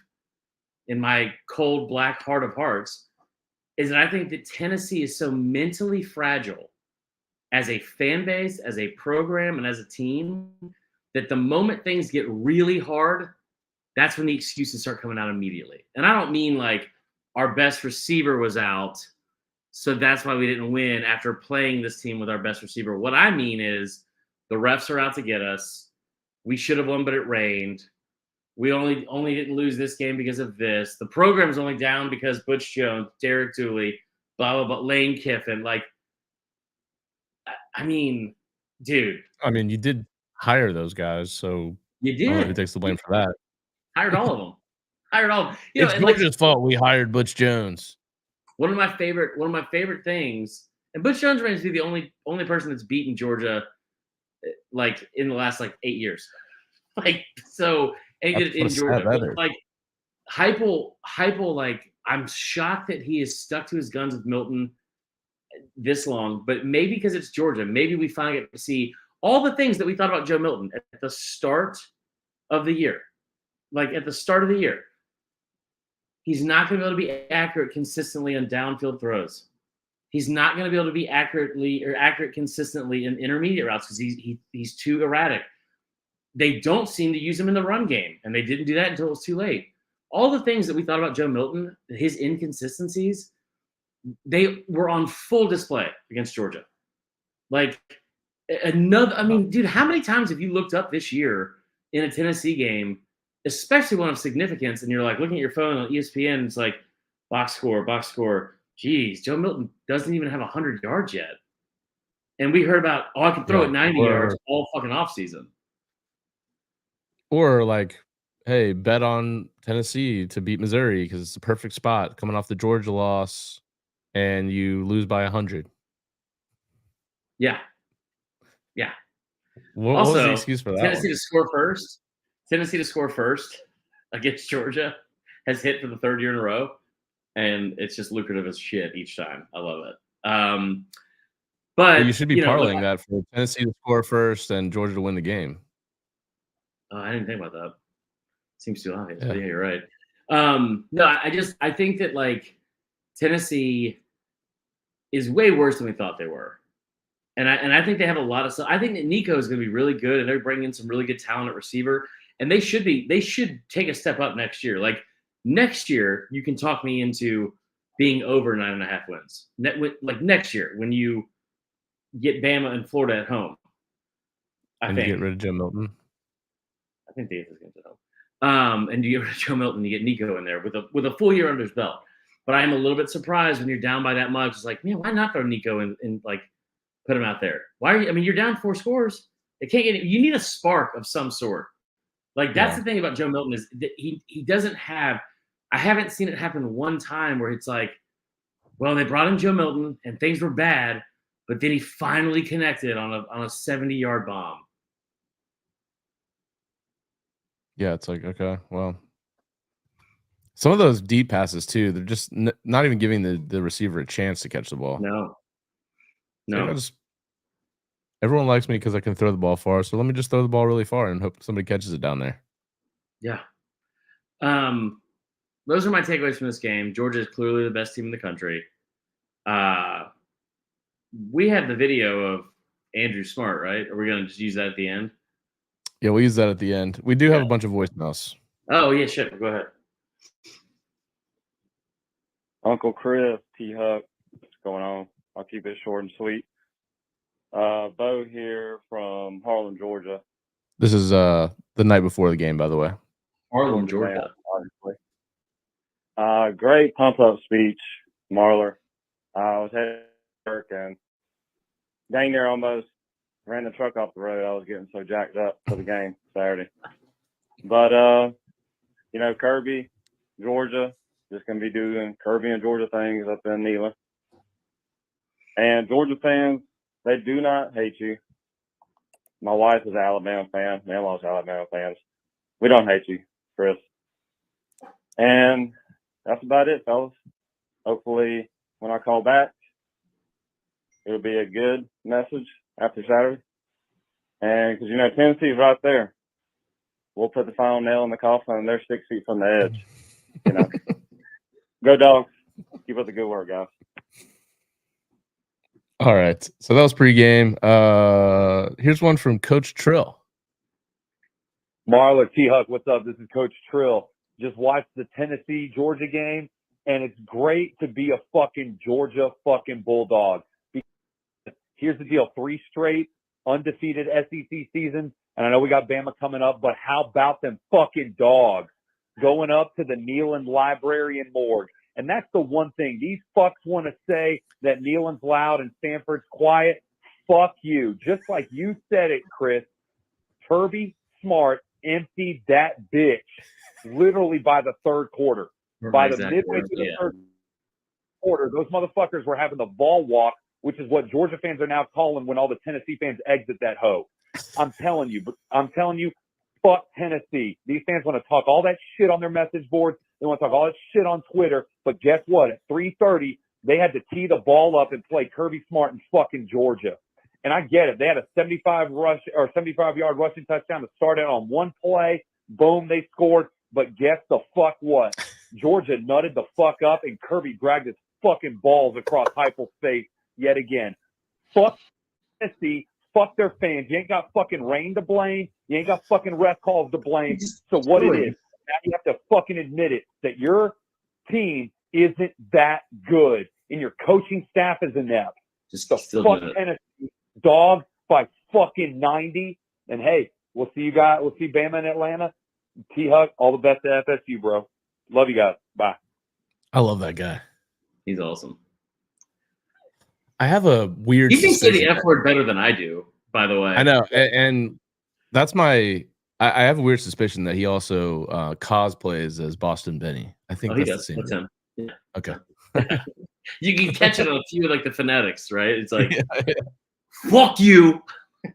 [SPEAKER 2] in my cold black heart of hearts is that I think that Tennessee is so mentally fragile as a fan base, as a program, and as a team that the moment things get really hard, that's when the excuses start coming out immediately. And I don't mean like our best receiver was out, so that's why we didn't win after playing this team with our best receiver. What I mean is the refs are out to get us. We should have won, but it rained. We only didn't lose this game because of this. The program's only down because Butch Jones, Derek Dooley, blah, blah, blah, Lane Kiffin. Like, I mean, dude.
[SPEAKER 1] I mean, you did hire those guys, so
[SPEAKER 2] you did.
[SPEAKER 1] I don't know who takes the blame for that?
[SPEAKER 2] Hired all of them.
[SPEAKER 1] It's Georgia's fault we hired Butch Jones.
[SPEAKER 2] One of my favorite things, and Butch Jones reigns to be the only person that's beaten Georgia like in the last like 8 years. Like so. And he did it in Georgia. But, like Heupel, like I'm shocked that he is stuck to his guns with Milton this long. But maybe because it's Georgia, maybe we finally get to see all the things that we thought about Joe Milton at the start of the year. Like at the start of the year, he's not going to be able to be accurate consistently on downfield throws. He's not going to be able to be accurate consistently in intermediate routes because he's too erratic. They don't seem to use him in the run game, and they didn't do that until it was too late. All the things that we thought about Joe Milton, his inconsistencies, they were on full display against Georgia. Like another, I mean, dude, how many times have you looked up this year in a Tennessee game, especially one of significance, and you're like looking at your phone on ESPN, and it's like box score. Geez, Joe Milton doesn't even have 100 yards yet. And we heard about, I can throw it 90 yards all fucking offseason.
[SPEAKER 1] Or like, hey, bet on Tennessee to beat Missouri because it's the perfect spot coming off the Georgia loss, and you lose by 100.
[SPEAKER 2] Yeah.
[SPEAKER 1] What
[SPEAKER 2] Also,
[SPEAKER 1] was the excuse for that?
[SPEAKER 2] Tennessee to score first. Tennessee to score first against Georgia has hit for the third year in a row, and it's just lucrative as shit each time. I love it. But
[SPEAKER 1] you should be parlaying that for Tennessee to score first and Georgia to win the game.
[SPEAKER 2] Oh, I didn't think about that. Seems too obvious. Yeah, you're right. No, I think that like Tennessee is way worse than we thought they were. And I think they have a lot of stuff. I think that Nico is going to be really good, and they're bringing in some really good talent at receiver. And they should take a step up next year. Like next year, you can talk me into being over 9.5 wins. Like next year, when you get Bama and Florida at home,
[SPEAKER 1] you get rid of Joe Milton.
[SPEAKER 2] I think the 8th is going to help. And you get rid of Joe Milton, you get Nico in there with a full year under his belt. But I am a little bit surprised when you're down by that much. It's like, man, why not throw Nico in like put him out there? Why are you? I mean, you're down 4 scores. It can't get. You need a spark of some sort. Like that's the thing about Joe Milton is that he doesn't have. I haven't seen it happen one time where it's like, well, they brought in Joe Milton and things were bad, but then he finally connected on a 70-yard bomb.
[SPEAKER 1] Yeah, it's like, okay, well, some of those deep passes too, they're just not even giving the receiver a chance to catch the ball.
[SPEAKER 2] No.
[SPEAKER 1] Everyone likes me because I can throw the ball far, so let me just throw the ball really far and hope somebody catches it down there.
[SPEAKER 2] Yeah. Those are my takeaways from this game. Georgia is clearly the best team in the country. We have the video of Andrew Smart, right? Are we going to just use that at the end?
[SPEAKER 1] Yeah, we'll use that at the end. We do have a bunch of voicemails.
[SPEAKER 2] Oh, yeah, shit. Go ahead.
[SPEAKER 4] Uncle Chris, T Huck, what's going on? I'll keep it short and sweet. Bo here from Harlan, Georgia.
[SPEAKER 1] This is the night before the game, by the way.
[SPEAKER 2] Harlan, Georgia.
[SPEAKER 4] Obviously. Great pump-up speech, Marler. I was headed to work and dang near almost ran the truck off the road. I was getting so jacked up for the game Saturday. But, Kirby, Georgia, just going to be doing Kirby and Georgia things up in Neyland. And Georgia fans, they do not hate you. My wife is an Alabama fan. My in-laws are Alabama fans. We don't hate you, Chris. And that's about it, fellas. Hopefully, when I call back, it'll be a good message after Saturday. And because, Tennessee's right there. We'll put the final nail in the coffin, and they're 6 feet from the edge. Go Dogs. Keep up the good work, guys.
[SPEAKER 1] All right. So that was pregame. Here's one from Coach Trill.
[SPEAKER 5] Marler, T Huck, what's up? This is Coach Trill. Just watched the Tennessee-Georgia game, and it's great to be a fucking Georgia fucking Bulldog. Because here's the deal. 3 straight undefeated SEC seasons, and I know we got Bama coming up, but how about them fucking Dogs going up to the Neyland Library and Morgue? And that's the one thing. These fucks want to say that Neyland's loud and Stanford's quiet. Fuck you. Just like you said it, Chris, Kirby Smart emptied that bitch literally by the third quarter. By the midway to the third quarter, those motherfuckers were having the ball walk, which is what Georgia fans are now calling when all the Tennessee fans exit that hoe. I'm telling you, fuck Tennessee. These fans want to talk all that shit on their message boards. They want to talk all that shit on Twitter. But guess what? At 3:30, they had to tee the ball up and play Kirby Smart in fucking Georgia. And I get it. They had a 75-yard rushing touchdown to start out on one play. Boom, they scored. But guess the fuck what? Georgia nutted the fuck up, and Kirby dragged his fucking balls across Heupel's face yet again. Fuck Tennessee. Fuck their fans. You ain't got fucking rain to blame. You ain't got fucking ref calls to blame. So what it is, now you have to fucking admit it, that your team isn't that good. and your coaching staff is inept.
[SPEAKER 2] Just
[SPEAKER 5] The
[SPEAKER 2] still
[SPEAKER 5] fuck
[SPEAKER 2] doing it.
[SPEAKER 5] Tennessee dog by fucking 90. And hey, we'll see you guys. We'll see Bama in Atlanta. T Huck, all the best at FSU, bro. Love you guys. Bye.
[SPEAKER 1] I love that guy.
[SPEAKER 2] He's awesome.
[SPEAKER 1] I have a weird.
[SPEAKER 2] He can say the
[SPEAKER 1] suspicion-
[SPEAKER 2] F word better than I do, by the way.
[SPEAKER 1] I know, and that's my. I have a weird suspicion that he also cosplays as Boston Benny. I think
[SPEAKER 2] Oh, he
[SPEAKER 1] that's
[SPEAKER 2] does.
[SPEAKER 1] the same.
[SPEAKER 2] That's him. Yeah.
[SPEAKER 1] Okay.
[SPEAKER 2] You can catch it on a few like the phonetics, right? It's like,
[SPEAKER 1] Yeah.
[SPEAKER 2] fuck you.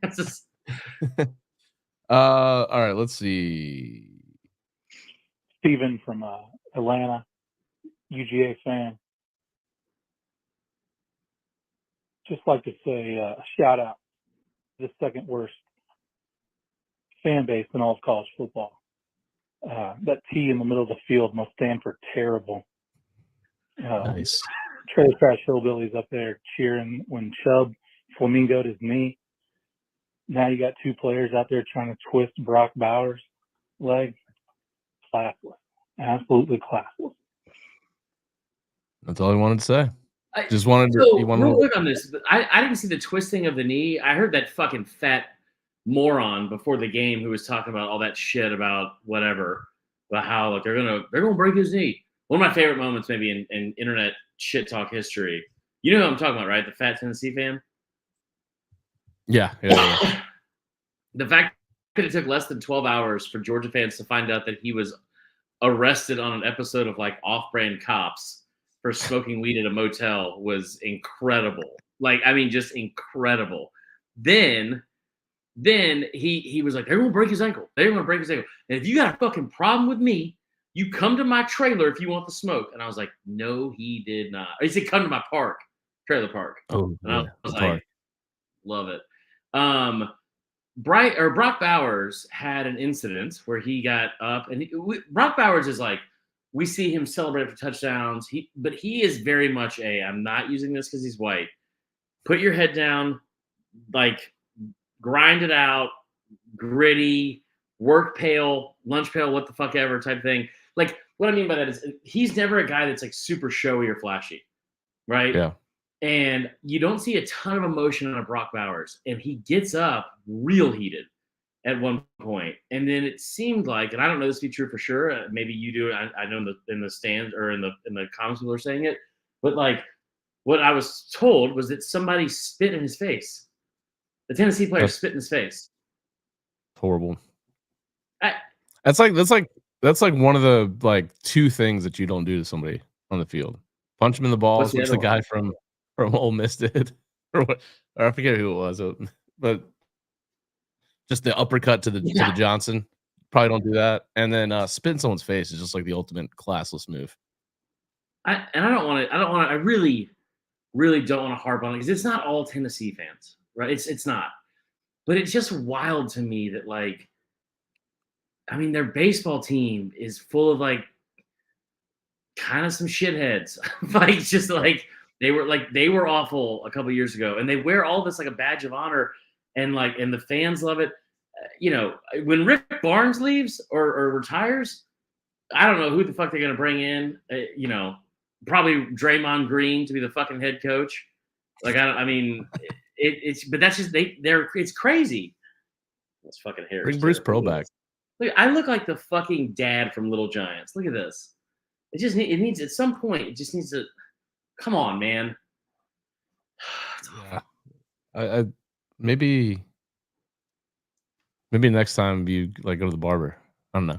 [SPEAKER 2] It's just,
[SPEAKER 1] All right. Let's see.
[SPEAKER 6] Steven from Atlanta, UGA fan. Just like to say a shout out to the second worst fan base in all of college football. That T in the middle of the field must stand for terrible.
[SPEAKER 1] Nice.
[SPEAKER 6] Trailer trash hillbillies up there cheering when Chubb flamingoed his knee. Now you got two players out there trying to twist Brock Bowers' leg. Classless. Absolutely classless.
[SPEAKER 1] That's all he wanted to say.
[SPEAKER 2] I-
[SPEAKER 1] Just wanted to.
[SPEAKER 2] So,
[SPEAKER 1] He wanted
[SPEAKER 2] real
[SPEAKER 1] to
[SPEAKER 2] quick on this, but I didn't see the twisting of the knee. I heard that fucking fat moron before the game who was talking about all that shit about whatever, about how like they're gonna break his knee. One of my favorite moments, maybe in internet shit talk history. You know who I'm talking about, right? The fat Tennessee fan.
[SPEAKER 1] yeah.
[SPEAKER 2] The fact that it took less than 12 hours for Georgia fans to find out that he was arrested on an episode of like Off-Brand Cops for smoking weed at a motel was incredible. Like, I mean, just incredible. Then he was like, they're gonna break his ankle. They're gonna break his ankle. And if you got a fucking problem with me, you come to my trailer if you want the smoke. And I was like, no, he did not. He said, come to my trailer park.
[SPEAKER 1] Oh,
[SPEAKER 2] And I
[SPEAKER 1] yeah.
[SPEAKER 2] was
[SPEAKER 1] the
[SPEAKER 2] like,
[SPEAKER 1] park.
[SPEAKER 2] love it. Brock Bowers had an incident where he got up, and Brock Bowers is like, we see him celebrate for touchdowns. But he is very much I'm not using this because he's white. Put your head down, like grind it out, gritty, work pail, lunch pail, what the fuck ever type thing. Like what I mean by that is he's never a guy that's like super showy or flashy, right?
[SPEAKER 1] Yeah.
[SPEAKER 2] And you don't see a ton of emotion on a Brock Bowers. And he gets up real heated at one point. And then it seemed like, and I don't know this to be true for sure. Maybe you do. I know in the stands or in the comments people are saying it. But like what I was told was that somebody spit in his face. The Tennessee player spit in his face.
[SPEAKER 1] Horrible. That's like one of the like two things that you don't do to somebody on the field. Punch him in the balls, which the guy from Ole Miss did, or I forget who it was, but just the uppercut to the Johnson. Probably don't do that. And then spit in someone's face is just like the ultimate classless move.
[SPEAKER 2] I really, really don't want to harp on it because it's not all Tennessee fans, right? It's not. But it's just wild to me that like, I mean, their baseball team is full of like kind of some shitheads. Like just like they were awful a couple years ago, and they wear all this like a badge of honor, and the fans love it. You know, when Rick Barnes leaves or retires, I don't know who the fuck they're gonna bring in. You know, probably Draymond Green to be the fucking head coach. Like but that's just it's crazy. That's fucking hair.
[SPEAKER 1] Bring Bruce Pearl back.
[SPEAKER 2] Look, I look like the fucking dad from Little Giants. Look at this. It needs at some point. It just needs to. Come on, man.
[SPEAKER 1] Yeah, I maybe next time you like go to the barber. I don't know.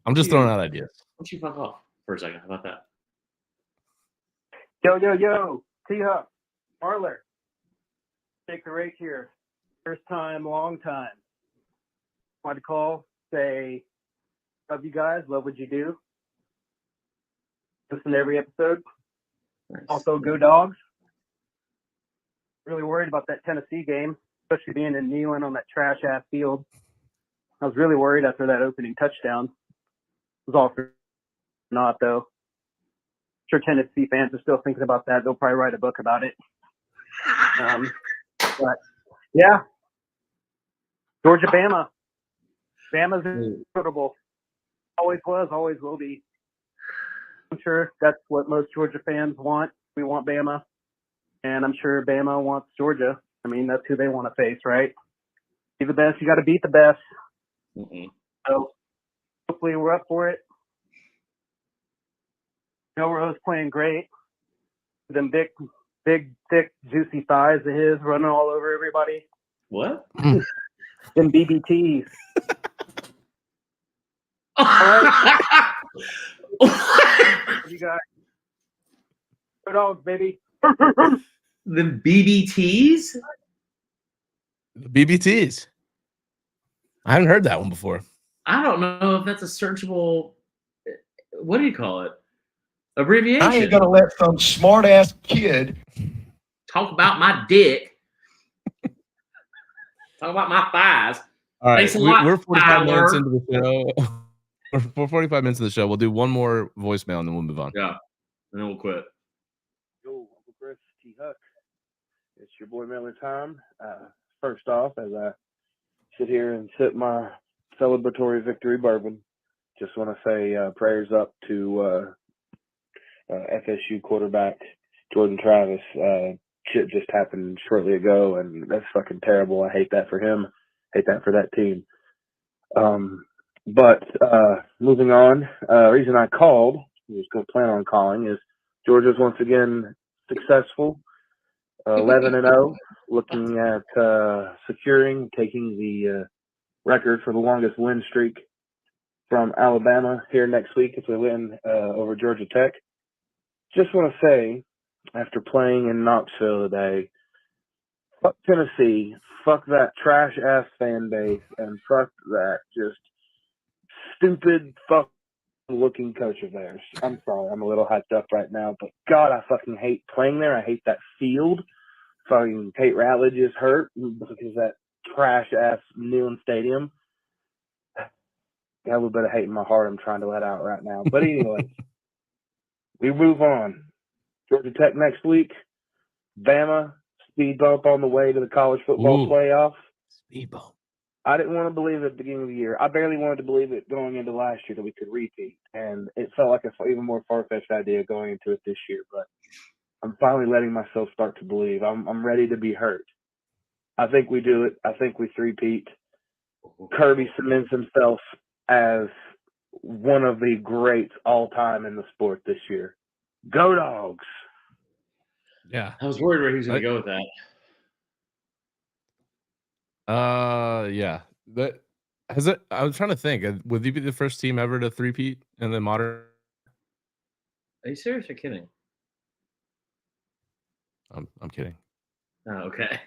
[SPEAKER 1] I'm just throwing out ideas.
[SPEAKER 2] Why don't you fuck off for a second? How about that?
[SPEAKER 7] Yo, T Huck, Marler, take the rake here. First time, long time. Wanted to call, say, love you guys, love what you do. Listen to every episode.
[SPEAKER 2] Nice.
[SPEAKER 7] Also, go Dogs. Really worried about that Tennessee game, especially being in Neyland on that trash ass field. I was really worried after that opening touchdown. It was all for naught though. Sure, Tennessee fans are still thinking about that. They'll probably write a book about it. But yeah, Georgia, Bama. Bama's inevitable. Always was, always will be. I'm sure that's what most Georgia fans want. We want Bama, and I'm sure Bama wants Georgia. I mean, that's who they want to face, right? Be the best. You got to beat the best.
[SPEAKER 2] Mm-mm.
[SPEAKER 7] So hopefully we're up for it. Joe Rose playing great. Them big, thick, juicy thighs of his running all over everybody.
[SPEAKER 2] What?
[SPEAKER 7] Them BBTs. You got go dogs, baby.
[SPEAKER 2] The BBTs?
[SPEAKER 1] BBTs. I haven't heard that one before.
[SPEAKER 2] I don't know if that's a searchable. What do you call it? Abbreviation.
[SPEAKER 8] I ain't gonna let some smart ass kid
[SPEAKER 2] talk about my dick. Talk about my thighs.
[SPEAKER 1] All right,
[SPEAKER 2] Thanks a lot,
[SPEAKER 1] we're 45 minutes
[SPEAKER 2] Tyler.
[SPEAKER 1] into the show. We're 45 minutes into the show. We'll do one more voicemail and then we'll move on.
[SPEAKER 2] Yeah, and then we'll quit.
[SPEAKER 4] Yo, Uncle Chris, T Huck. It's your boy Miller time. First off, as I sit here and sip my celebratory victory bourbon, just want to say prayers up to FSU quarterback Jordan Travis. Shit just happened shortly ago, and that's fucking terrible. I hate that for him. Hate that for that team. But moving on, reason I called, I was going to plan on calling, is Georgia's once again successful, 11-0, looking at taking the record for the longest win streak from Alabama here next week if we win over Georgia Tech. Just want to say, after playing in Knoxville today, fuck Tennessee, fuck that trash-ass fan base, and fuck that just stupid fuck-looking coach of theirs. I'm sorry, I'm a little hyped up right now, but God, I fucking hate playing there. I hate that field. Fucking Tate Ratledge is hurt because of that trash-ass Neyland Stadium. Got a little bit of hate in my heart I'm trying to let out right now. But anyway, we move on. Georgia Tech next week. Bama, speed bump on the way to the college football playoff.
[SPEAKER 1] Speed bump.
[SPEAKER 4] I didn't want to believe it at the beginning of the year. I barely wanted to believe it going into last year that we could repeat. And it felt like an even more far-fetched idea going into it this year. But I'm finally letting myself start to believe. I'm ready to be hurt. I think we do it. I think we three-peat. Kirby cements himself as one of the greats all time in the sport this year. Go Dogs!
[SPEAKER 1] Yeah.
[SPEAKER 2] I was worried where he was going to go with that.
[SPEAKER 1] Yeah. But has it? I was trying to think. Would you be the first team ever to three-peat in the modern?
[SPEAKER 2] Are you serious or kidding?
[SPEAKER 1] I'm kidding.
[SPEAKER 2] Oh, okay.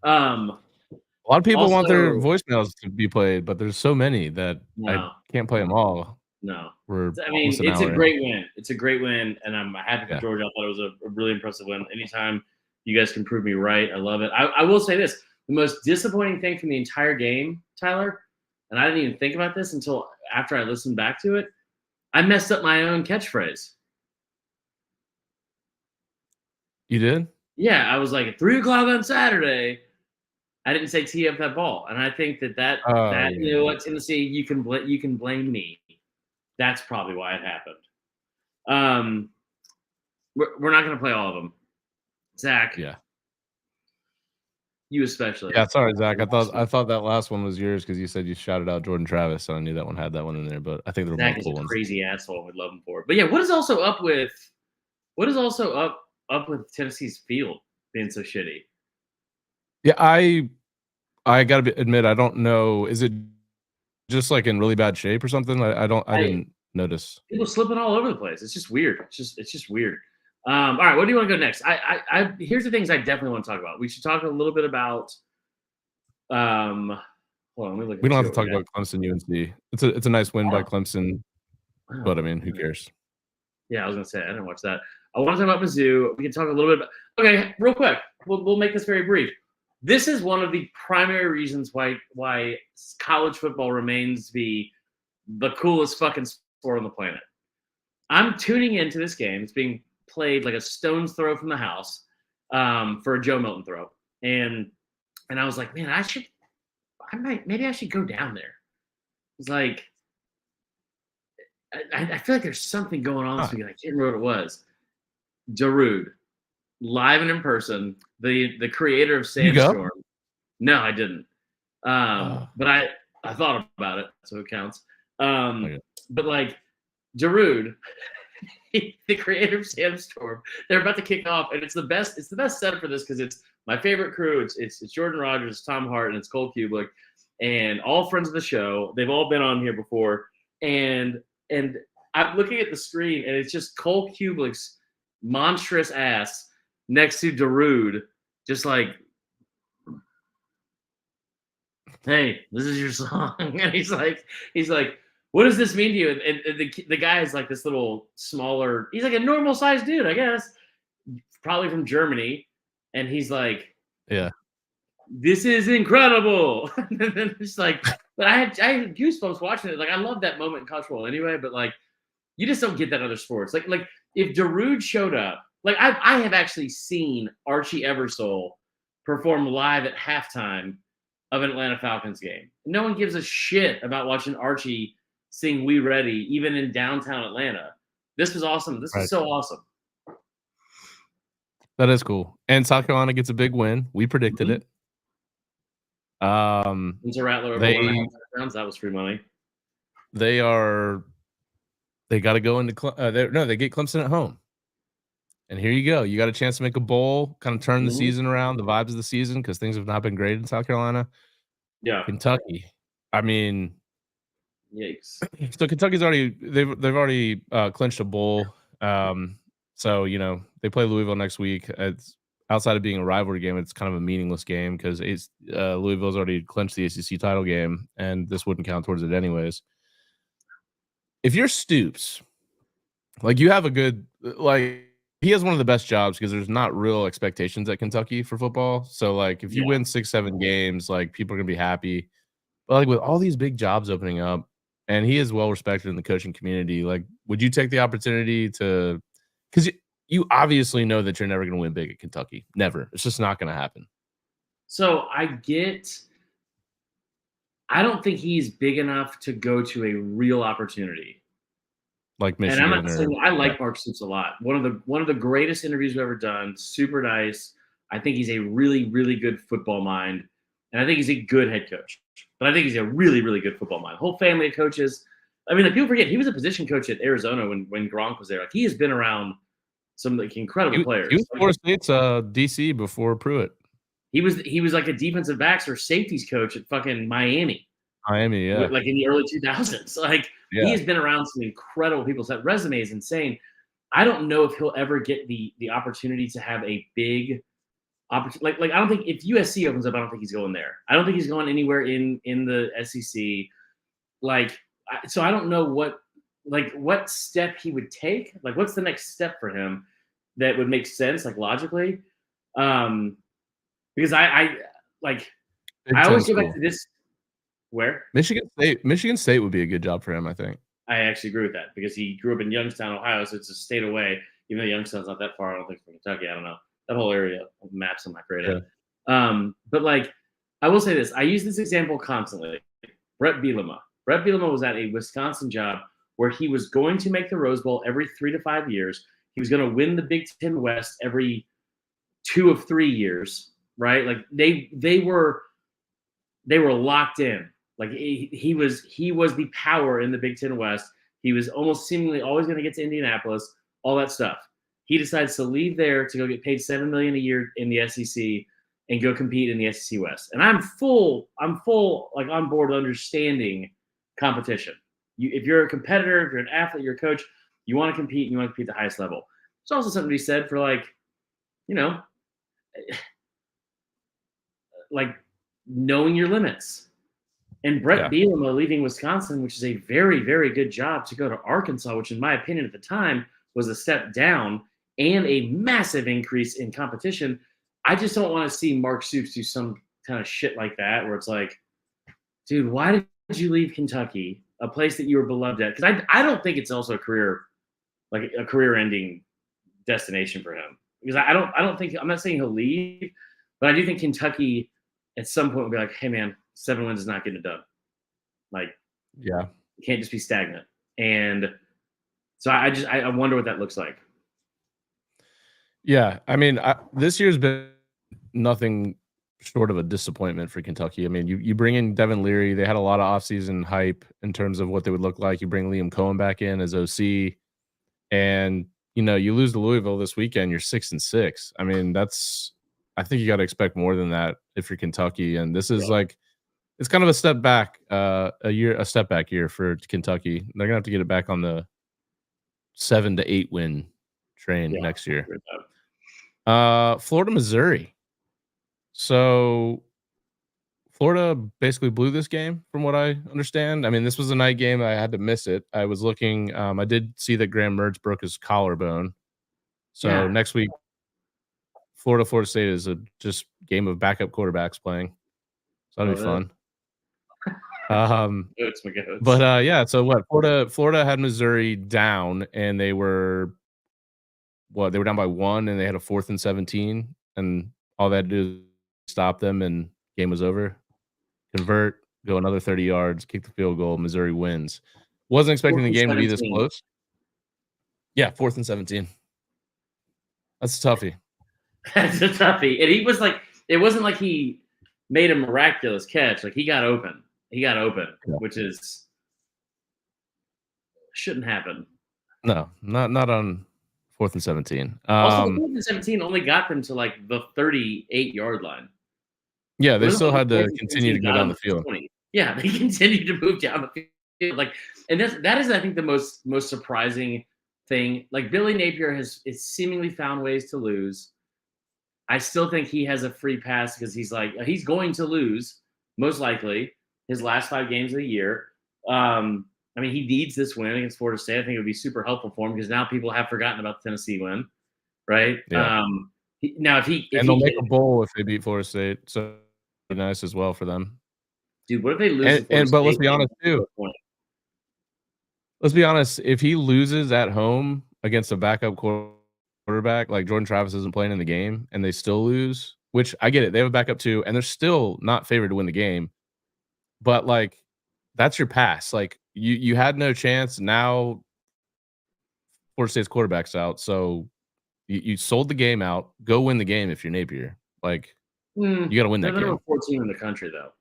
[SPEAKER 1] A lot of people want their
[SPEAKER 2] also-
[SPEAKER 1] voicemails to be played, but there's so many that I
[SPEAKER 2] No.
[SPEAKER 1] can't play them all.
[SPEAKER 2] No.
[SPEAKER 1] We're
[SPEAKER 2] I mean,
[SPEAKER 1] almost an
[SPEAKER 2] it's a
[SPEAKER 1] hour in.
[SPEAKER 2] great win. It's a great win, and I'm happy for
[SPEAKER 1] Yeah.
[SPEAKER 2] Georgia. I thought it was a really impressive win. Anytime you guys can prove me right, I love it. I will say this. The most disappointing thing from the entire game, Tyler, and I didn't even think about this until after I listened back to it, I messed up my own catchphrase.
[SPEAKER 1] You did?
[SPEAKER 2] Yeah, I was like, at 3 o'clock on Saturday, I didn't say tee up that ball. And I think that you know what, Tennessee, you can blame me. That's probably why it happened. We're not going to play all of them. Zach.
[SPEAKER 1] Yeah.
[SPEAKER 2] You especially.
[SPEAKER 1] Yeah, sorry, Zach. I thought that last one was yours because you said you shouted out Jordan Travis, so I knew that one had that one in there. But I think there were
[SPEAKER 2] Zach is
[SPEAKER 1] multiple
[SPEAKER 2] a
[SPEAKER 1] ones.
[SPEAKER 2] crazy asshole. We'd love him for it. But yeah, what is also up with Tennessee's field being so shitty?
[SPEAKER 1] Yeah, I gotta admit, I don't know. Is it just like in really bad shape or something? I didn't notice.
[SPEAKER 2] People slipping all over the place. It's just weird. It's just weird. All right, what do you want to go next? Here's the things I definitely want to talk about. We should talk a little bit about. Hold on, let me look.
[SPEAKER 1] We don't have to talk about Clemson UNC. It's a nice win by Clemson, but I mean, who cares?
[SPEAKER 2] Yeah, I was gonna say I didn't watch that. I want to talk about Mizzou. We can talk a little bit about. Okay, real quick. We'll make this very brief. This is one of the primary reasons why college football remains to be the coolest fucking sport on the planet. I'm tuning into this game. It's being played like a stone's throw from the house for a Joe Milton throw. And I was like, man, maybe I should go down there. It's like, I feel like there's something going on this weekend. I can't remember what it was. Darude, live and in person, the creator of Sandstorm. No, I didn't. But I thought about it, so it counts. But like Darude, the creator of Sandstorm, they're about to kick off, and it's the best setup for this because it's my favorite crew. It's Jordan Rogers, it's Tom Hart, and it's Cole Kubelik, and all friends of the show. They've all been on here before, and I'm looking at the screen, and it's just Cole Kubelik's monstrous ass next to Darude, just like, hey, this is your song. And he's like, what does this mean to you? And the guy is like this little smaller, he's like a normal sized dude, I guess, probably from Germany. And he's like,
[SPEAKER 1] yeah,
[SPEAKER 2] this is incredible. And then it's like, but I had goosebumps watching it. Like, I love that moment in college football anyway, but like, you just don't get that in other sports. Like if Darude showed up, like I have actually seen Archie Eversole perform live at halftime of an Atlanta Falcons game. No one gives a shit about watching Archie sing We Ready, even in downtown Atlanta. This was awesome. This was so awesome.
[SPEAKER 1] That is cool. And South Carolina gets a big win. We predicted it.
[SPEAKER 2] Into Rattler over 1.5 touchdowns. That was free money.
[SPEAKER 1] They got to go into they get Clemson at home. And here you go. You got a chance to make a bowl, kind of turn the season around, the vibes of the season, because things have not been great in South Carolina.
[SPEAKER 2] Yeah.
[SPEAKER 1] Kentucky. I mean,
[SPEAKER 2] yikes.
[SPEAKER 1] So Kentucky's they've already clinched a bowl. So, you know, they play Louisville next week. It's outside of being a rivalry game, it's kind of a meaningless game because Louisville's already clinched the ACC title game, and this wouldn't count towards it anyways. If you're Stoops, like you have a good, like he has one of the best jobs because there's not real expectations at Kentucky for football. So like if you win 6-7 games, like people are gonna be happy. But like with all these big jobs opening up, and he is well respected in the coaching community, like would you take the opportunity to, because you obviously know that you're never going to win big at Kentucky. Never. It's just not going to happen.
[SPEAKER 2] So I don't think he's big enough to go to a real opportunity.
[SPEAKER 1] Like Michigan.
[SPEAKER 2] And I'm not saying I like Mark Stoops a lot. One of the greatest interviews we've ever done. Super nice. I think he's a really, really good football mind. And I think he's a good head coach. But I think he's a really, really good football mind. Whole family of coaches. I mean, like people forget he was a position coach at Arizona when Gronk was there. Like he has been around some like incredible players.
[SPEAKER 1] He was Florida State's DC before Pruitt.
[SPEAKER 2] He was like a defensive backs or safeties coach at fucking Miami.
[SPEAKER 1] Miami, yeah.
[SPEAKER 2] Like in the early 2000s. Like he has been around some incredible people. So that resume is insane. I don't know if he'll ever get the opportunity to have a big opportunity. Like I don't think if USC opens up, I don't think he's going there. I don't think he's going anywhere in the SEC. Like, so I don't know what step he would take. Like, what's the next step for him that would make sense, like logically? Because I always go back to this. Where?
[SPEAKER 1] Michigan State would be a good job for him, I think.
[SPEAKER 2] I actually agree with that because he grew up in Youngstown, Ohio, so it's a state away. Even though Youngstown's not that far, I don't think from Kentucky. I don't know. That whole area of maps I'm not great at. But like, I will say this. I use this example constantly. Brett Bielema. Brett Bielema was at a Wisconsin job where he was going to make the Rose Bowl every 3 to 5 years. He was going to win the Big Ten West every 2 of 3 years, right? Like they were locked in. Like he was the power in the Big Ten West. He was almost seemingly always going to get to Indianapolis, all that stuff. He decides to leave there to go get paid $7 million a year in the SEC and go compete in the SEC West. And I'm full like on board understanding competition. If you're a competitor, if you're an athlete, you're a coach, you want to compete and you want to compete at the highest level. There's also something to be said for like, you know, like knowing your limits. And Brett Bielema leaving Wisconsin, which is a very, very good job, to go to Arkansas, which in my opinion at the time was a step down and a massive increase in competition. I just don't want to see Mark Stoops do some kind of shit like that where it's like, dude, why did you leave Kentucky, a place that you were beloved at? Because I don't think it's also a career-ending destination for him. Because I don't think, I'm not saying he'll leave, but I do think Kentucky at some point will be like, hey man, 7 wins is not getting it done. Like,
[SPEAKER 1] yeah,
[SPEAKER 2] you can't just be stagnant. And so I wonder what that looks like.
[SPEAKER 1] Yeah, I mean, this year's been nothing short of a disappointment for Kentucky. I mean, you bring in Devin Leary. They had a lot of offseason hype in terms of what they would look like. You bring Liam Cohen back in as OC, and you lose to Louisville this weekend. You're 6-6. I mean, I think you got to expect more than that if you're Kentucky. And this is it's kind of a step back, a step back year for Kentucky. They're gonna have to get it back on the 7 to 8 win train next year. Florida, Missouri. So Florida basically blew this game from what I understand. I mean, this was a night game. I had to miss it. I was looking. I did see that Graham Mertz broke his collarbone. So next week, Florida State is a just game of backup quarterbacks playing. So that'll be fun. But yeah, so what? Florida had Missouri down, and they were down by 1, and they had a 4th and 17, and all they had to do is stop them, and game was over. Convert, go another 30 yards, kick the field goal. Missouri wins. Wasn't expecting the game to be this close. Yeah, 4th and 17. That's a toughie.
[SPEAKER 2] That's a toughie. And he was like, it wasn't like he made a miraculous catch. Like he got open, which is shouldn't happen.
[SPEAKER 1] No, not on 4th and 17.
[SPEAKER 2] Also, 4th and 17 only got them to like the 38-yard line.
[SPEAKER 1] Yeah, they still had to continue to go down the field.
[SPEAKER 2] 20. Yeah, they continued to move down the field. Like, and that is, I think, the most surprising thing. Like Billy Napier has seemingly found ways to lose. I still think he has a free pass because he's going to lose most likely his last 5 games of the year. I mean, he needs this win against Florida State. I think it would be super helpful for him because now people have forgotten about the Tennessee win, right?
[SPEAKER 1] Yeah.
[SPEAKER 2] Now, if
[SPEAKER 1] they'll make a bowl if they beat Florida State, so it'd be nice as well for them.
[SPEAKER 2] Dude, what if they lose?
[SPEAKER 1] But let's be honest too. Let's be honest. If he loses at home against a backup quarterback, like Jordan Travis isn't playing in the game, and they still lose, which I get it. They have a backup too, and they're still not favored to win the game. But like, that's your pass. Like you had no chance. Now Florida State's quarterback's out, so you sold the game out. Go win the game if you're Napier. Like you got to win that game.
[SPEAKER 2] They're number 14 in the country, though.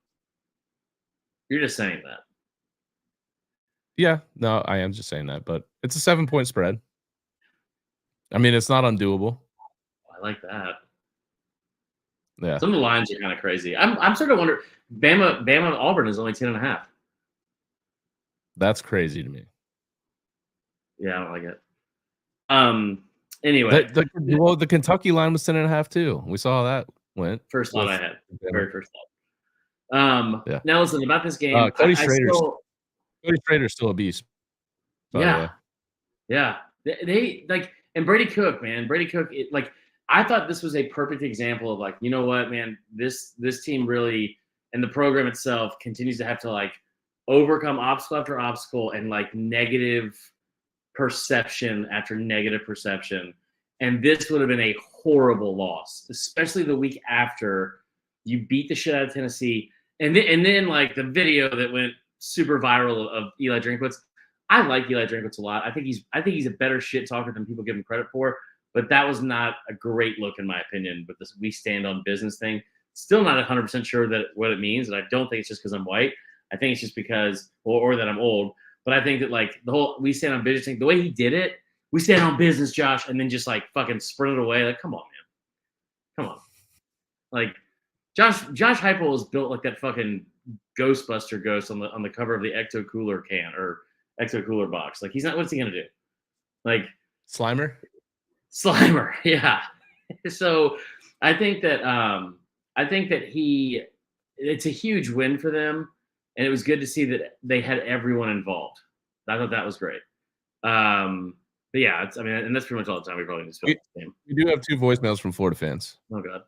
[SPEAKER 2] You're just saying that.
[SPEAKER 1] Yeah, no, I am just saying that, but it's a 7-point spread. I mean, it's not undoable.
[SPEAKER 2] I like that.
[SPEAKER 1] Yeah.
[SPEAKER 2] Some of the lines are kind of crazy. I'm sort of wondering. Bama Auburn is only 10.5.
[SPEAKER 1] That's crazy to me.
[SPEAKER 2] Yeah, I don't like it. Anyway,
[SPEAKER 1] the Kentucky line was 10.5 too. We saw how that went.
[SPEAKER 2] First thought I had. Very first thought.
[SPEAKER 1] Yeah.
[SPEAKER 2] Now listen about this game.
[SPEAKER 1] Cody Schrader's still a beast.
[SPEAKER 2] Yeah. They like, and Brady Cook, man. Brady Cook, I thought this was a perfect example of like, you know what, man, this team really, and the program itself continues to have to like overcome obstacle after obstacle and like negative perception after negative perception. And this would have been a horrible loss, especially the week after you beat the shit out of Tennessee. And then like the video that went super viral of Eli Drinkwitz. I like Eli Drinkwitz a lot. I think he's a better shit talker than people give him credit for. But that was not a great look in my opinion. But this "we stand on business" thing, still not 100% sure that what it means. And I don't think it's just because I'm white. I think it's just because, or that I'm old. But I think that like the whole "we stand on business" thing, the way he did it, "we stand on business, Josh," and then just like fucking sprinted away. Like, come on, man, come on. Like Josh Heupel is built like that fucking Ghostbuster ghost on the cover of the Ecto Cooler can or Ecto Cooler box. Like he's not. What's he gonna do? Like
[SPEAKER 1] Slimer,
[SPEAKER 2] yeah. So I think that it's a huge win for them, and it was good to see that they had everyone involved. I thought that was great. But yeah, and that's pretty much all the time we probably just filmed this game.
[SPEAKER 1] We do have 2 voicemails from Florida fans.
[SPEAKER 2] Oh god.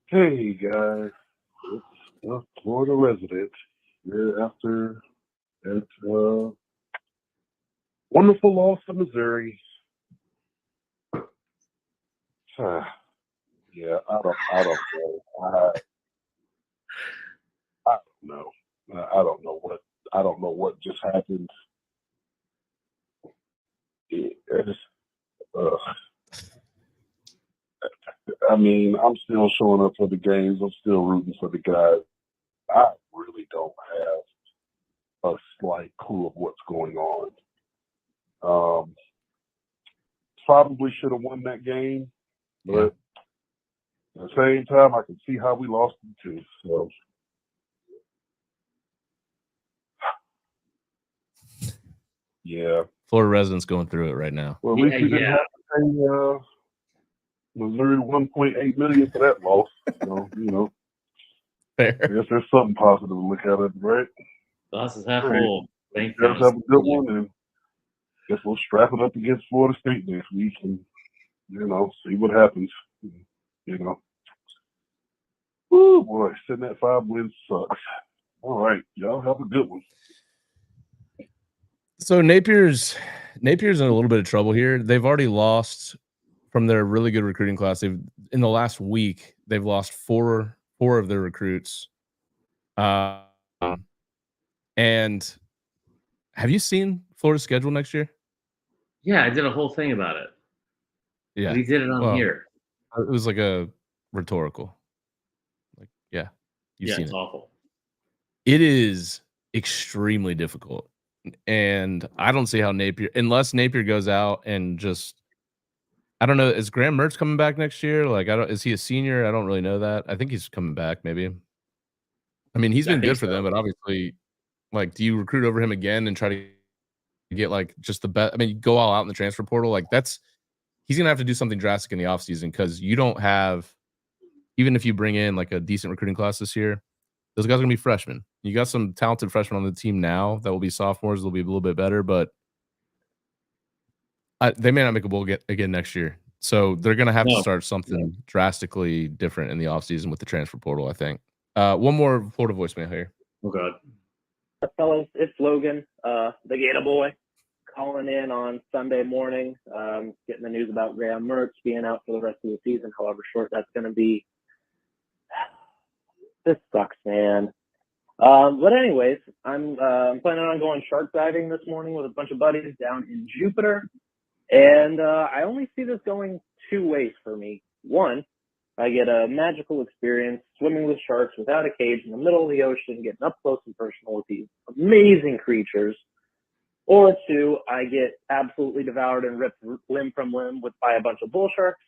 [SPEAKER 9] Hey guys, it's a Florida resident here after that wonderful loss to Missouri. Yeah, I don't know. I don't know. I don't know know what just happened. I mean, I'm still showing up for the games. I'm still rooting for the guys. I really don't have a slight clue of what's going on. Probably should have won that game, but at the same time, I can see how we lost them too. So, yeah.
[SPEAKER 1] Florida residents going through it right now.
[SPEAKER 9] Well, at least we didn't have to pay Missouri $1.8 million for that loss. So, you know,
[SPEAKER 1] fair.
[SPEAKER 9] I guess there's something positive to look at it, right?
[SPEAKER 2] Glass is half full.
[SPEAKER 9] Let's have a good one, and guess we'll strap it up against Florida State next week, and you know, see what happens. You know, woo boy, sitting at 5 wins sucks. All right, y'all have a good one.
[SPEAKER 1] So Napier's in a little bit of trouble here. They've already lost from their really good recruiting class. In the last week, they've lost four of their recruits. And have you seen Florida's schedule next year?
[SPEAKER 2] Yeah, I did a whole thing about it.
[SPEAKER 1] Yeah,
[SPEAKER 2] we did it on here.
[SPEAKER 1] It was like a rhetorical. Like, yeah, you've seen
[SPEAKER 2] it's
[SPEAKER 1] it.
[SPEAKER 2] Awful.
[SPEAKER 1] It is extremely difficult. And I don't see how unless Napier goes out and just, I don't know, is Graham Mertz coming back next year? Like, is he a senior? I don't really know that. I think he's coming back, maybe. I mean, he's been good for them, but obviously, like, do you recruit over him again and try to get like just the best? I mean, you go all out in the transfer portal. Like, he's gonna have to do something drastic in the offseason because you don't have, even if you bring in like a decent recruiting class this year, those guys are gonna be freshmen. You got some talented freshmen on the team now that will be sophomores. They'll be a little bit better, but they may not make a bowl again next year. So they're gonna have to start something drastically different in the offseason with the transfer portal, I think. One more Florida voicemail here.
[SPEAKER 2] Oh God.
[SPEAKER 10] Fellas, it's Logan, the Gator boy, calling in on Sunday morning, getting the news about Graham Mertz being out for the rest of the season, however short that's going to be. This sucks, man. But anyways, I'm planning on going shark diving this morning with a bunch of buddies down in Jupiter. And I only see this going two ways for me. One, I get a magical experience swimming with sharks without a cage in the middle of the ocean, getting up close and personal with these amazing creatures. Or two, I get absolutely devoured and ripped limb from limb by a bunch of bull sharks,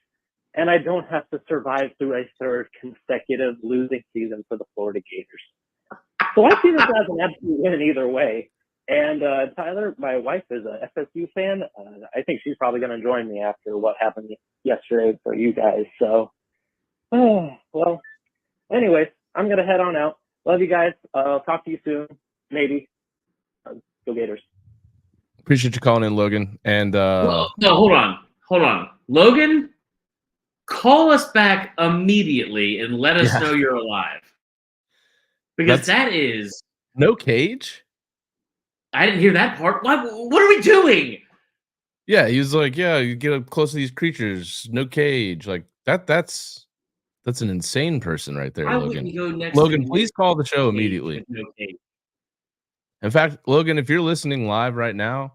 [SPEAKER 10] and I don't have to survive through a third consecutive losing season for the Florida Gators. So I see this as an absolute win either way. And Tyler, my wife is a FSU fan. I think she's probably going to join me after what happened yesterday for you guys. So, well, anyways, I'm going to head on out. Love you guys. I'll talk to you soon. Maybe. Go Gators.
[SPEAKER 1] Appreciate you calling in, Logan. And
[SPEAKER 2] no, hold on. Logan, call us back immediately and let us know you're alive. Because that is
[SPEAKER 1] no cage.
[SPEAKER 2] I didn't hear that part. What are we doing?
[SPEAKER 1] Yeah, he was like, yeah, you get up close to these creatures, no cage. Like that's an insane person right there, Logan. Logan, please call the show immediately.
[SPEAKER 2] No cage.
[SPEAKER 1] In fact, Logan, if you're listening live right now,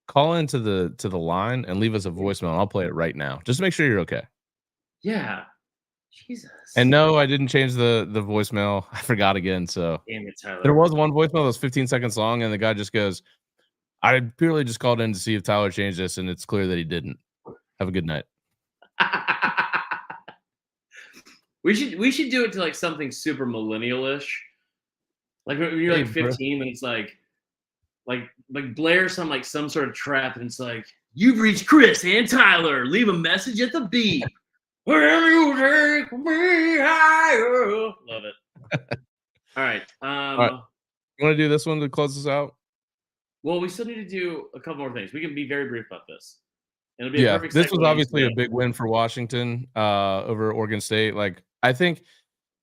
[SPEAKER 1] call into the line and leave us a voicemail. And I'll play it right now. Just make sure you're okay.
[SPEAKER 2] Yeah. Jesus.
[SPEAKER 1] And no, I didn't change the voicemail. I forgot again. So
[SPEAKER 2] damn it, Tyler.
[SPEAKER 1] There was one voicemail that was 15 seconds long, and the guy just goes, I purely just called in to see if Tyler changed this, and it's clear that he didn't. Have a good night.
[SPEAKER 2] We should do it to like something super millennial-ish. Like when you're like 15 and it's like Blair some sort of trap and it's like, you've reached Chris and Tyler. Leave a message at the beep. Will you take me higher? Love it. All right.
[SPEAKER 1] All right. You want to do this one to close this out?
[SPEAKER 2] Well, we still need to do a couple more things. We can be very brief about this. It'll be a perfect
[SPEAKER 1] this was
[SPEAKER 2] segue
[SPEAKER 1] obviously
[SPEAKER 2] into
[SPEAKER 1] a big win for Washington over Oregon State. Like, I think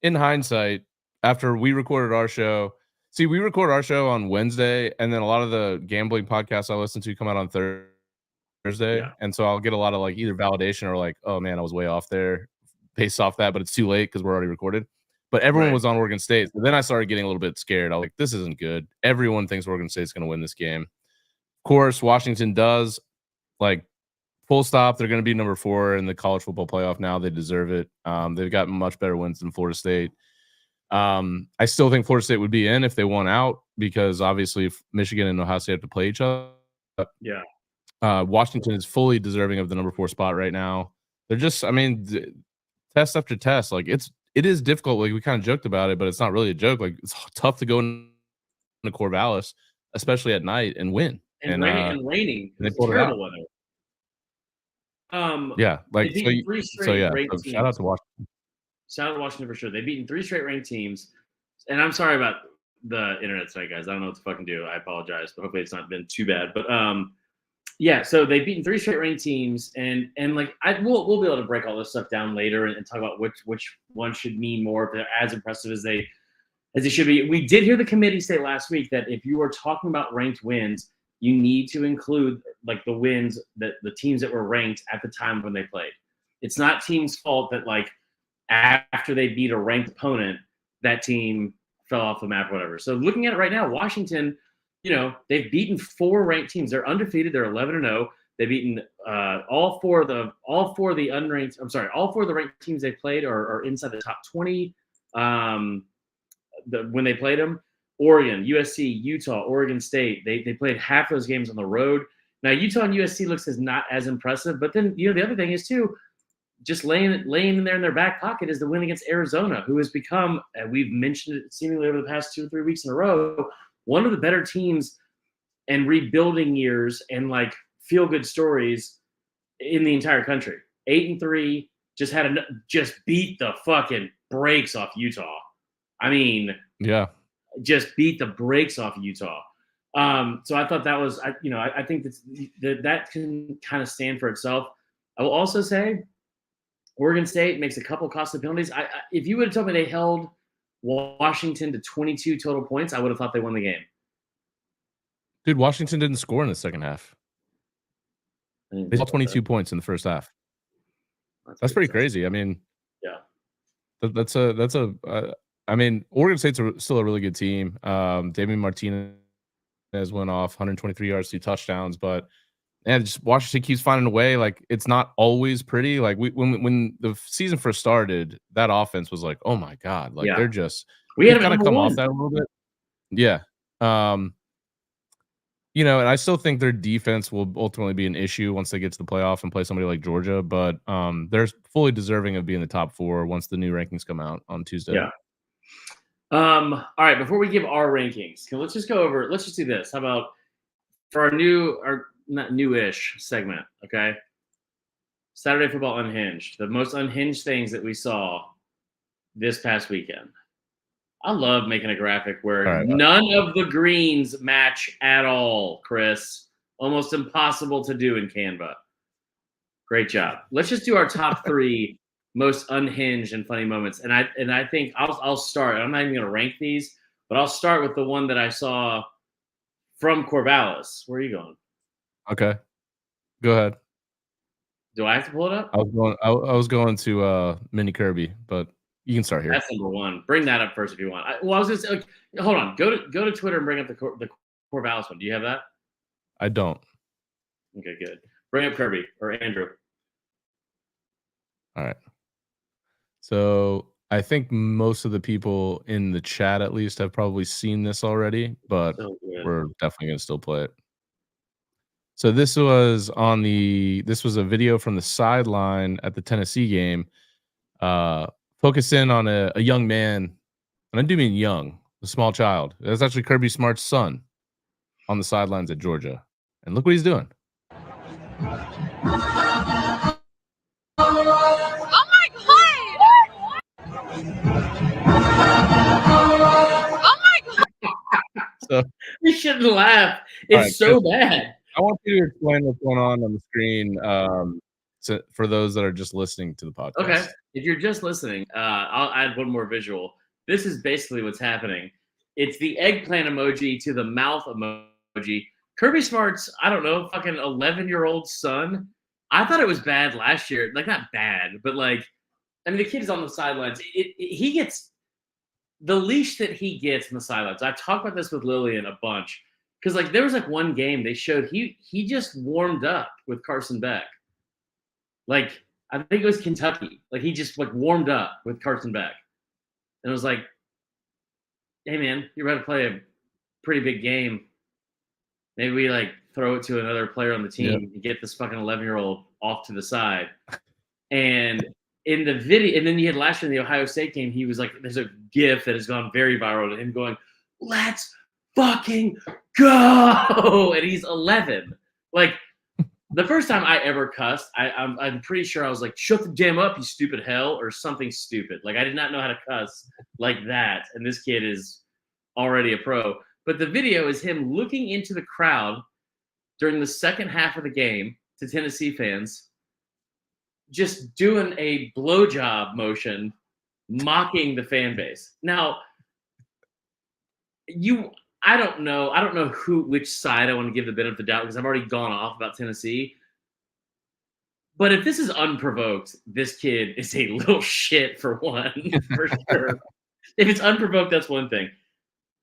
[SPEAKER 1] in hindsight, after we recorded our show, we record our show on Wednesday, and then a lot of the gambling podcasts I listen to come out on Thursday.
[SPEAKER 2] Yeah.
[SPEAKER 1] And so I'll get a lot of like either validation or like, oh man, I was way off there based off that, but it's too late because we're already recorded. but everyone
[SPEAKER 2] Right.
[SPEAKER 1] was on Oregon State. So then I started getting a little bit scared. I was like, this isn't good. Everyone thinks Oregon State's going to win this game. Of course, Washington does. Like, full stop. They're going to be number 4 in the college football playoff now. They deserve it. They've got much better wins than Florida State. I still think Florida State would be in if they won out because obviously Michigan and Ohio State have to play each other.
[SPEAKER 2] Yeah.
[SPEAKER 1] Washington is fully deserving of the number 4 spot right now. They're just, I mean, test after test. Like it is difficult. Like we kind of joked about it, but it's not really a joke. Like it's tough to go into Corvallis, especially at night, and win.
[SPEAKER 2] And raining.
[SPEAKER 1] They
[SPEAKER 2] It's
[SPEAKER 1] pulled it out.
[SPEAKER 2] terrible weather.
[SPEAKER 1] Yeah, like
[SPEAKER 2] they beat 3 straight ranked
[SPEAKER 1] So shout out
[SPEAKER 2] teams.
[SPEAKER 1] to Washington.
[SPEAKER 2] Shout out to Washington for sure. They've beaten 3 straight ranked teams. And I'm sorry about the internet tonight, guys. I don't know what to fucking do. I apologize, but hopefully it's not been too bad. But yeah, so they've beaten 3 straight ranked teams, and like we'll be able to break all this stuff down later and talk about which one should mean more, if they're as impressive as they should be. We did hear the committee say last week that if you are talking about ranked wins, you need to include like the wins that the teams that were ranked at the time when they played. It's not teams' fault that like after they beat a ranked opponent, that team fell off the map or whatever. So looking at it right now, Washington, they've beaten 4 ranked teams. They're undefeated. They're 11-0. They've beaten all four of the unranked. I'm sorry, all 4 of the ranked teams they played are inside the top 20. When they played them, Oregon, USC, Utah, Oregon State. They played half those games on the road. Now Utah and USC looks as not as impressive, but then the other thing is too, just laying in there in their back pocket is the win against Arizona, who has become, and we've mentioned it seemingly over the past 2 or 3 weeks in a row, one of the better teams and rebuilding years and like feel good stories in the entire country. 8-3, just beat the fucking brakes off Utah. I mean,
[SPEAKER 1] yeah,
[SPEAKER 2] just beat the brakes off of Utah. So I thought that was, I think that can kind of stand for itself. I will also say, Oregon State makes a couple costly penalties. If you would have told me they held Washington to 22 total points, I would have thought they won the game.
[SPEAKER 1] Dude, Washington didn't score in the second half. They had 22 points in the first half. That's pretty crazy. I mean,
[SPEAKER 2] yeah,
[SPEAKER 1] I mean, Oregon State's still a really good team. Damian Martinez went off 123 yards, 2 touchdowns, but just Washington keeps finding a way. Like it's not always pretty. Like when the season first started, that offense was like, oh my god, like they're just
[SPEAKER 2] we had
[SPEAKER 1] kind of come off that a little bit. Yeah. And I still think their defense will ultimately be an issue once they get to the playoff and play somebody like Georgia, but they're fully deserving of being the top 4 once the new rankings come out on Tuesday.
[SPEAKER 2] Yeah. All right, before we give our rankings, let's just do this. How about for our not newish segment, okay? Saturday Football Unhinged, the most unhinged things that we saw this past weekend. I love making a graphic where none of the greens match at all, Chris. Almost impossible to do in Canva. Great job. Let's just do our top 3 most unhinged and funny moments. And I think I'll start. I'm not even going to rank these, but I'll start with the one that I saw from Corvallis. Where are you going?
[SPEAKER 1] Okay. Go ahead.
[SPEAKER 2] Do I have to pull it up?
[SPEAKER 1] I was going to Mini Kirby, but you can start here.
[SPEAKER 2] That's number 1. Bring that up first if you want. I was just hold on. Go to Twitter and bring up the Corvallis one. Do you have that?
[SPEAKER 1] I don't.
[SPEAKER 2] Okay, good. Bring up Kirby or Andrew.
[SPEAKER 1] All right. So I think most of the people in the chat, at least, have probably seen this already, but we're definitely going to still play it. So this was a video from the sideline at the Tennessee game. Focus in on a young man, and I do mean young, a small child. That's actually Kirby Smart's son on the sidelines at Georgia. And look what he's doing. So
[SPEAKER 2] we shouldn't laugh. It's so bad.
[SPEAKER 1] I want you to explain what's going on the screen for those that are just listening to the podcast.
[SPEAKER 2] Okay. If you're just listening, I'll add one more visual. This is basically what's happening. It's the eggplant emoji to the mouth emoji. Kirby Smart's, I don't know, fucking 11-year-old son. I thought it was bad last year. Like, not bad, but like, I mean, the kid is on the sidelines. He gets the leash that he gets in the sidelines. I talked about this with Lillian a bunch because like there was like one game they showed he just warmed up with Carson Beck. Like I think it was Kentucky. Like he just like warmed up with Carson Beck, and it was like, hey man, you're about to play a pretty big game. Maybe we like throw it to another player on the team and get this fucking 11-year-old off to the side. And in the video, and then you had last year in the Ohio State game, he was like, there's a GIF that has gone very viral of him going, let's fucking go. And he's 11. Like the first time I ever cussed, I'm pretty sure I was like, shut the damn up, you stupid hell, or something stupid. Like I did not know how to cuss like that. And this kid is already a pro. But the video is him looking into the crowd during the second half of the game to Tennessee fans, just doing a blowjob motion, mocking the fan base. Now, I don't know which side I want to give the benefit of the doubt because I've already gone off about Tennessee. But if this is unprovoked, this kid is a little shit for one, for sure. If it's unprovoked, that's one thing.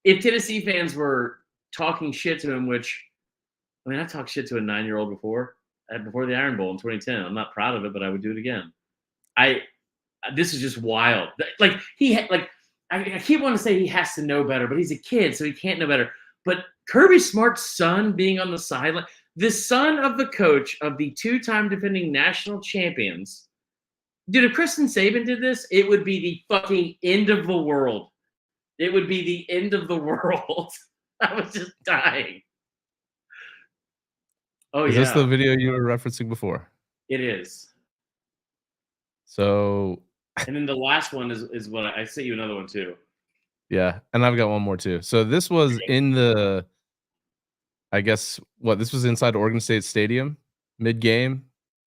[SPEAKER 2] If Tennessee fans were talking shit to him, which, I mean, I talked shit to a 9-year-old before the Iron Bowl in 2010. I'm not proud of it, but I would do it again. This is just wild. Like I keep wanting to say he has to know better, but he's a kid, so he can't know better. But Kirby Smart's son being on the sideline, the son of the coach of the 2-time defending national champions, dude, if Kristen Saban did this, it would be the fucking end of the world. It would be the end of the world. I was just dying. Oh,
[SPEAKER 1] Is this the video you were referencing before?
[SPEAKER 2] It is.
[SPEAKER 1] So.
[SPEAKER 2] And then the last one is what I sent you another one too.
[SPEAKER 1] Yeah, and I've got one more too. So this was in the, I guess, this was inside Oregon State Stadium, mid-game.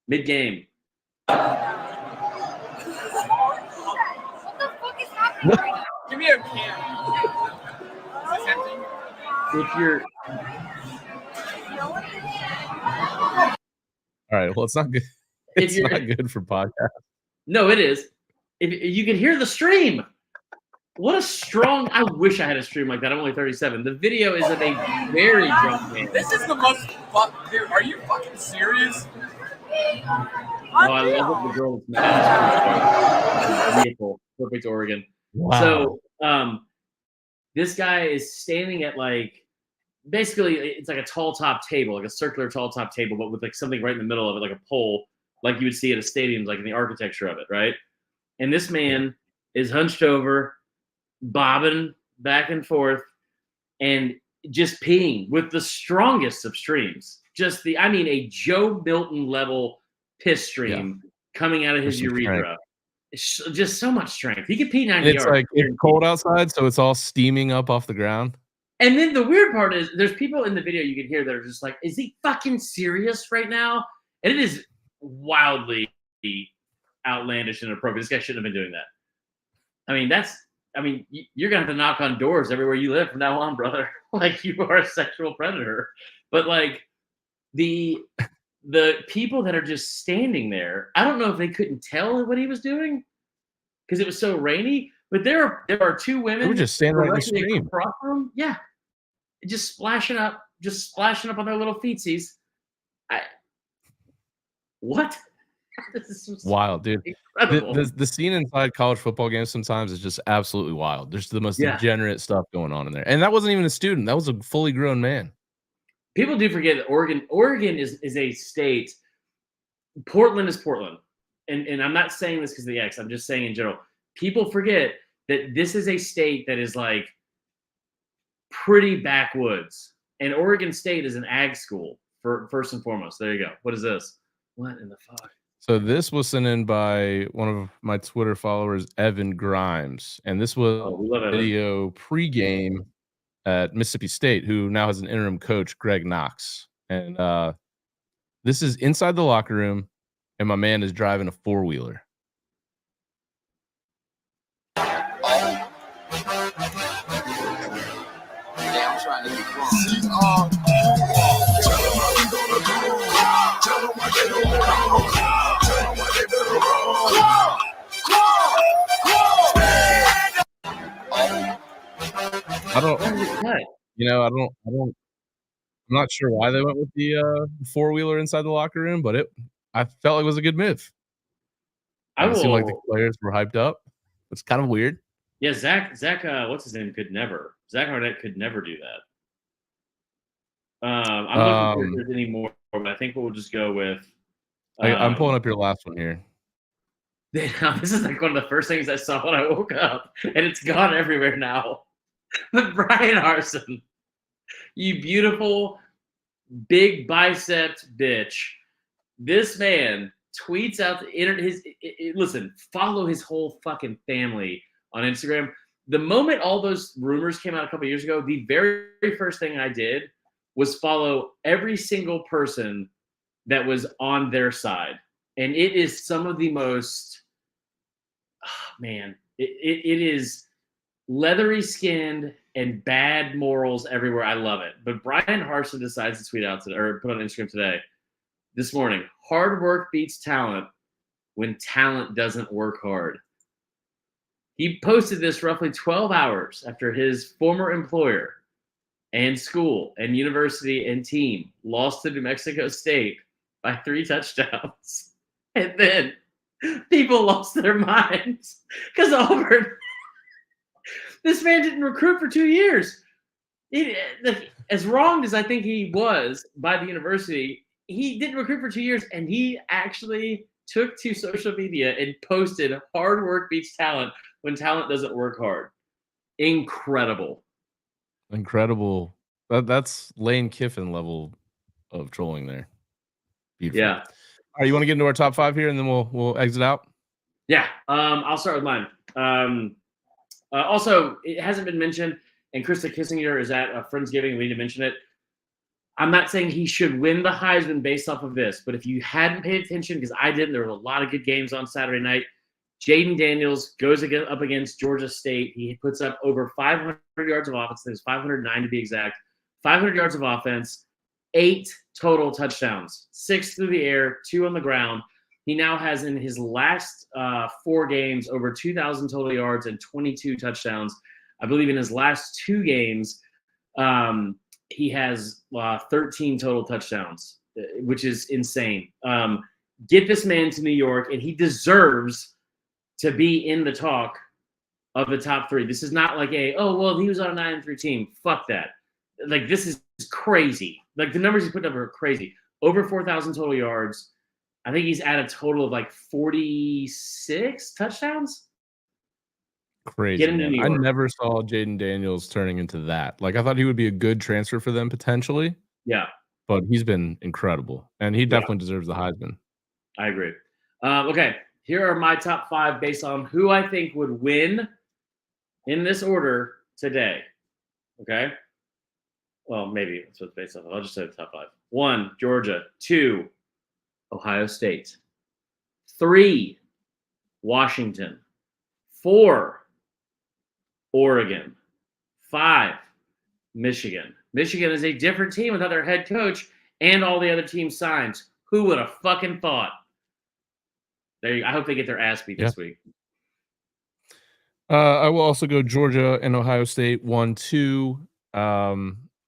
[SPEAKER 2] Mid-game.
[SPEAKER 11] What the fuck is happening right now? Give me a can. Is this empty?
[SPEAKER 2] If you're...
[SPEAKER 1] All right, well, it's not good. It's not good for podcast.
[SPEAKER 2] No, it is. If you can hear the stream. What a strong... I wish I had a stream like that. I'm only 37. The video is of a very drunk man.
[SPEAKER 11] This is the most fun... Dude, are you fucking serious?
[SPEAKER 2] Oh, I love what the girl is mad. Beautiful. Perfect Oregon.
[SPEAKER 1] Wow.
[SPEAKER 2] So, this guy is standing at like... Basically, it's like a tall top table, like a circular tall top table, but with like something right in the middle of it, like a pole, like you would see at a stadium, like in the architecture of it, right? And this man is hunched over, bobbing back and forth, and just peeing with the strongest of streams. Just a Joe Milton level piss stream coming out of his urethra. Just so much strength. He could pee 90 yards.
[SPEAKER 1] It's like it's cold outside, so it's all steaming up off the ground.
[SPEAKER 2] And then the weird part is there's people in the video you can hear that are just like, is he fucking serious right now? And it is wildly outlandish and inappropriate. This guy shouldn't have been doing that. You're going to have to knock on doors everywhere you live from now on, brother. Like, you are a sexual predator. But, like, the people that are just standing there, I don't know if they couldn't tell what he was doing because it was so rainy. But there are two women.
[SPEAKER 1] They were just standing right in the stream.
[SPEAKER 2] Yeah. Just splashing up on their little feetsies. What? This is
[SPEAKER 1] wild, dude. The scene inside college football games sometimes is just absolutely wild. There's the most degenerate stuff going on in there. And that wasn't even a student. That was a fully grown man.
[SPEAKER 2] People do forget that Oregon is a state. Portland is Portland. And I'm not saying this because of the X. I'm just saying in general. People forget that this is a state that is like pretty backwoods. And Oregon State is an ag school, first and foremost. There you go. What is this? What in the fuck?
[SPEAKER 1] So this was sent in by one of my Twitter followers, Evan Grimes. And this was a video pregame at Mississippi State, who now has an interim coach, Greg Knox. And this is inside the locker room, and my man is driving a four-wheeler. I don't.
[SPEAKER 2] What was it cut?
[SPEAKER 1] I don't. I'm not sure why they went with the four-wheeler inside the locker room, but I felt like it was a good move. It seemed like the players were hyped up. It's kind of weird.
[SPEAKER 2] Yeah, Zach, what's his name? Zach Arnett could never do that. I'm looking for if there's any more, but I think we'll just go with.
[SPEAKER 1] I'm pulling up your last one here.
[SPEAKER 2] This is like one of the first things I saw when I woke up, and it's gone everywhere now. But Brian Harsin, you beautiful, big biceps bitch. This man tweets out the internet. Listen, follow his whole fucking family on Instagram. The moment all those rumors came out a couple years ago, the very first thing I did was follow every single person that was on their side. And it is some of the most, it is leathery skinned and bad morals everywhere. I love it. But Brian Harsin decides to tweet out today, or put on Instagram today, this morning, hard work beats talent when talent doesn't work hard. He posted this roughly 12 hours after his former employer and school and university and team lost to New Mexico State by 3 touchdowns. And then people lost their minds because Auburn, this man didn't recruit for 2 years. As wronged as I think he was by the university, he didn't recruit for 2 years, and he actually took to social media and posted hard work beats talent when talent doesn't work hard. Incredible.
[SPEAKER 1] That's Lane Kiffin level of trolling there. Beautiful.
[SPEAKER 2] Yeah.
[SPEAKER 1] All right, you want to get into our top 5 here, and then we'll exit out?
[SPEAKER 2] Yeah. I'll start with mine. Also, it hasn't been mentioned, and Krista Kissinger is at a Friendsgiving. We need to mention it. I'm not saying he should win the Heisman based off of this, but if you hadn't paid attention, because I didn't, there were a lot of good games on Saturday night. Jaden Daniels goes up against Georgia State. He puts up over 500 yards of offense. There's 509 to be exact. 500 yards of offense, 8 total touchdowns, 6 through the air, 2 on the ground. He now has in his last 4 games over 2,000 total yards and 22 touchdowns. I believe in his last 2 games, he has 13 total touchdowns, which is insane. Get this man to New York, and he deserves to be in the talk of the top 3. This is not like he was on a 9-3 team. Fuck that. Like, this is crazy. Like, the numbers he's put up are crazy. Over 4,000 total yards. I think he's at a total of like 46 touchdowns.
[SPEAKER 1] Crazy. I never saw Jaden Daniels turning into that. Like, I thought he would be a good transfer for them potentially.
[SPEAKER 2] Yeah.
[SPEAKER 1] But he's been incredible, and he definitely deserves the Heisman.
[SPEAKER 2] I agree. Okay, here are my top 5 based on who I think would win in this order today. Okay? Well, maybe that's what's based on. I'll just say the top 5. 1, Georgia. 2, Ohio State. 3, Washington. 4, Oregon. 5, Michigan. Michigan is a different team without their head coach and all the other teams signed. Who would have fucking thought? There you go. I hope they get their ass beat this week.
[SPEAKER 1] I will also go Georgia and Ohio State 1, 2.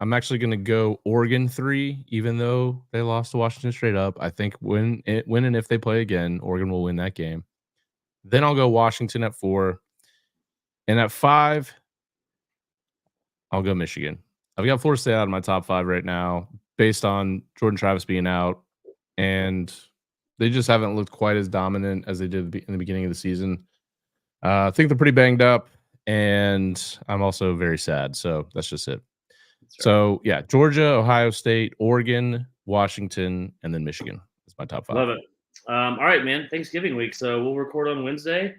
[SPEAKER 1] I'm actually going to go Oregon 3, even though they lost to Washington straight up. I think when and if they play again, Oregon will win that game. Then I'll go Washington at 4. And at 5, I'll go Michigan. I've got Florida State out of my top 5 right now based on Jordan Travis being out. And they just haven't looked quite as dominant as they did in the beginning of the season. I think they're pretty banged up, and I'm also very sad. So that's just it. Right. So, yeah, Georgia, Ohio State, Oregon, Washington, and then Michigan. That's my top 5.
[SPEAKER 2] Love it. All right, man. Thanksgiving week. So we'll record on Wednesday.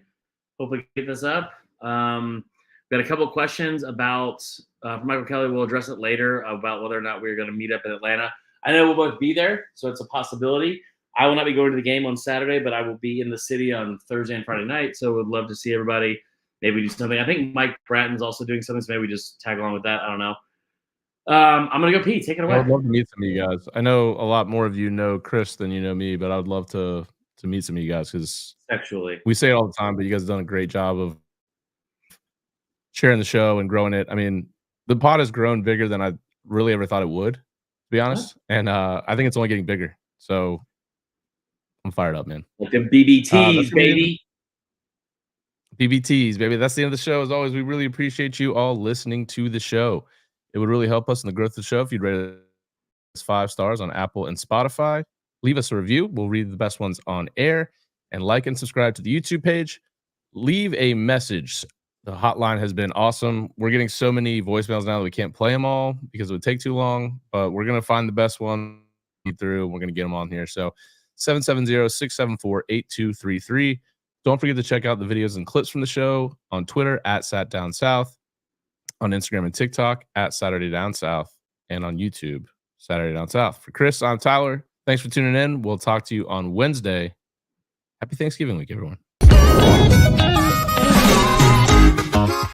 [SPEAKER 2] Hopefully get this up. Got a couple questions about Michael Kelly. We'll address it later about whether or not we're going to meet up in Atlanta. I know we'll both be there, so it's a possibility. I will not be going to the game on Saturday, but I will be in the city on Thursday and Friday night, so would love to see everybody. Maybe do something. I think Mike Bratton's also doing something, so maybe we just tag along with that. I don't know. I'm going to go Pete. Take it away.
[SPEAKER 1] I would love to meet some of you guys. I know a lot more of you know Chris than you know me, but I would love to meet some of you guys because
[SPEAKER 2] sexually.
[SPEAKER 1] We say it all the time, but you guys have done a great job of sharing the show and growing it. I mean, the pod has grown bigger than I really ever thought it would, to be honest. And I think it's only getting bigger. So I'm fired up, man.
[SPEAKER 2] Like the BBTs, baby.
[SPEAKER 1] BBTs, baby. That's the end of the show. As always, we really appreciate you all listening to the show. It would really help us in the growth of the show if you'd rate us 5 stars on Apple and Spotify. Leave us a review. We'll read the best ones on air. And like and subscribe to the YouTube page. Leave a message. The hotline has been awesome. We're getting so many voicemails now that we can't play them all because it would take too long. But we're going to find the best one through. And we're going to get them on here. So 770-674-8233. Don't forget to check out the videos and clips from the show on Twitter @SatDownSouth, on Instagram and TikTok @SaturdayDownSouth, and on YouTube, Saturday Down South. For Chris, I'm Tyler. Thanks for tuning in. We'll talk to you on Wednesday. Happy Thanksgiving week, everyone.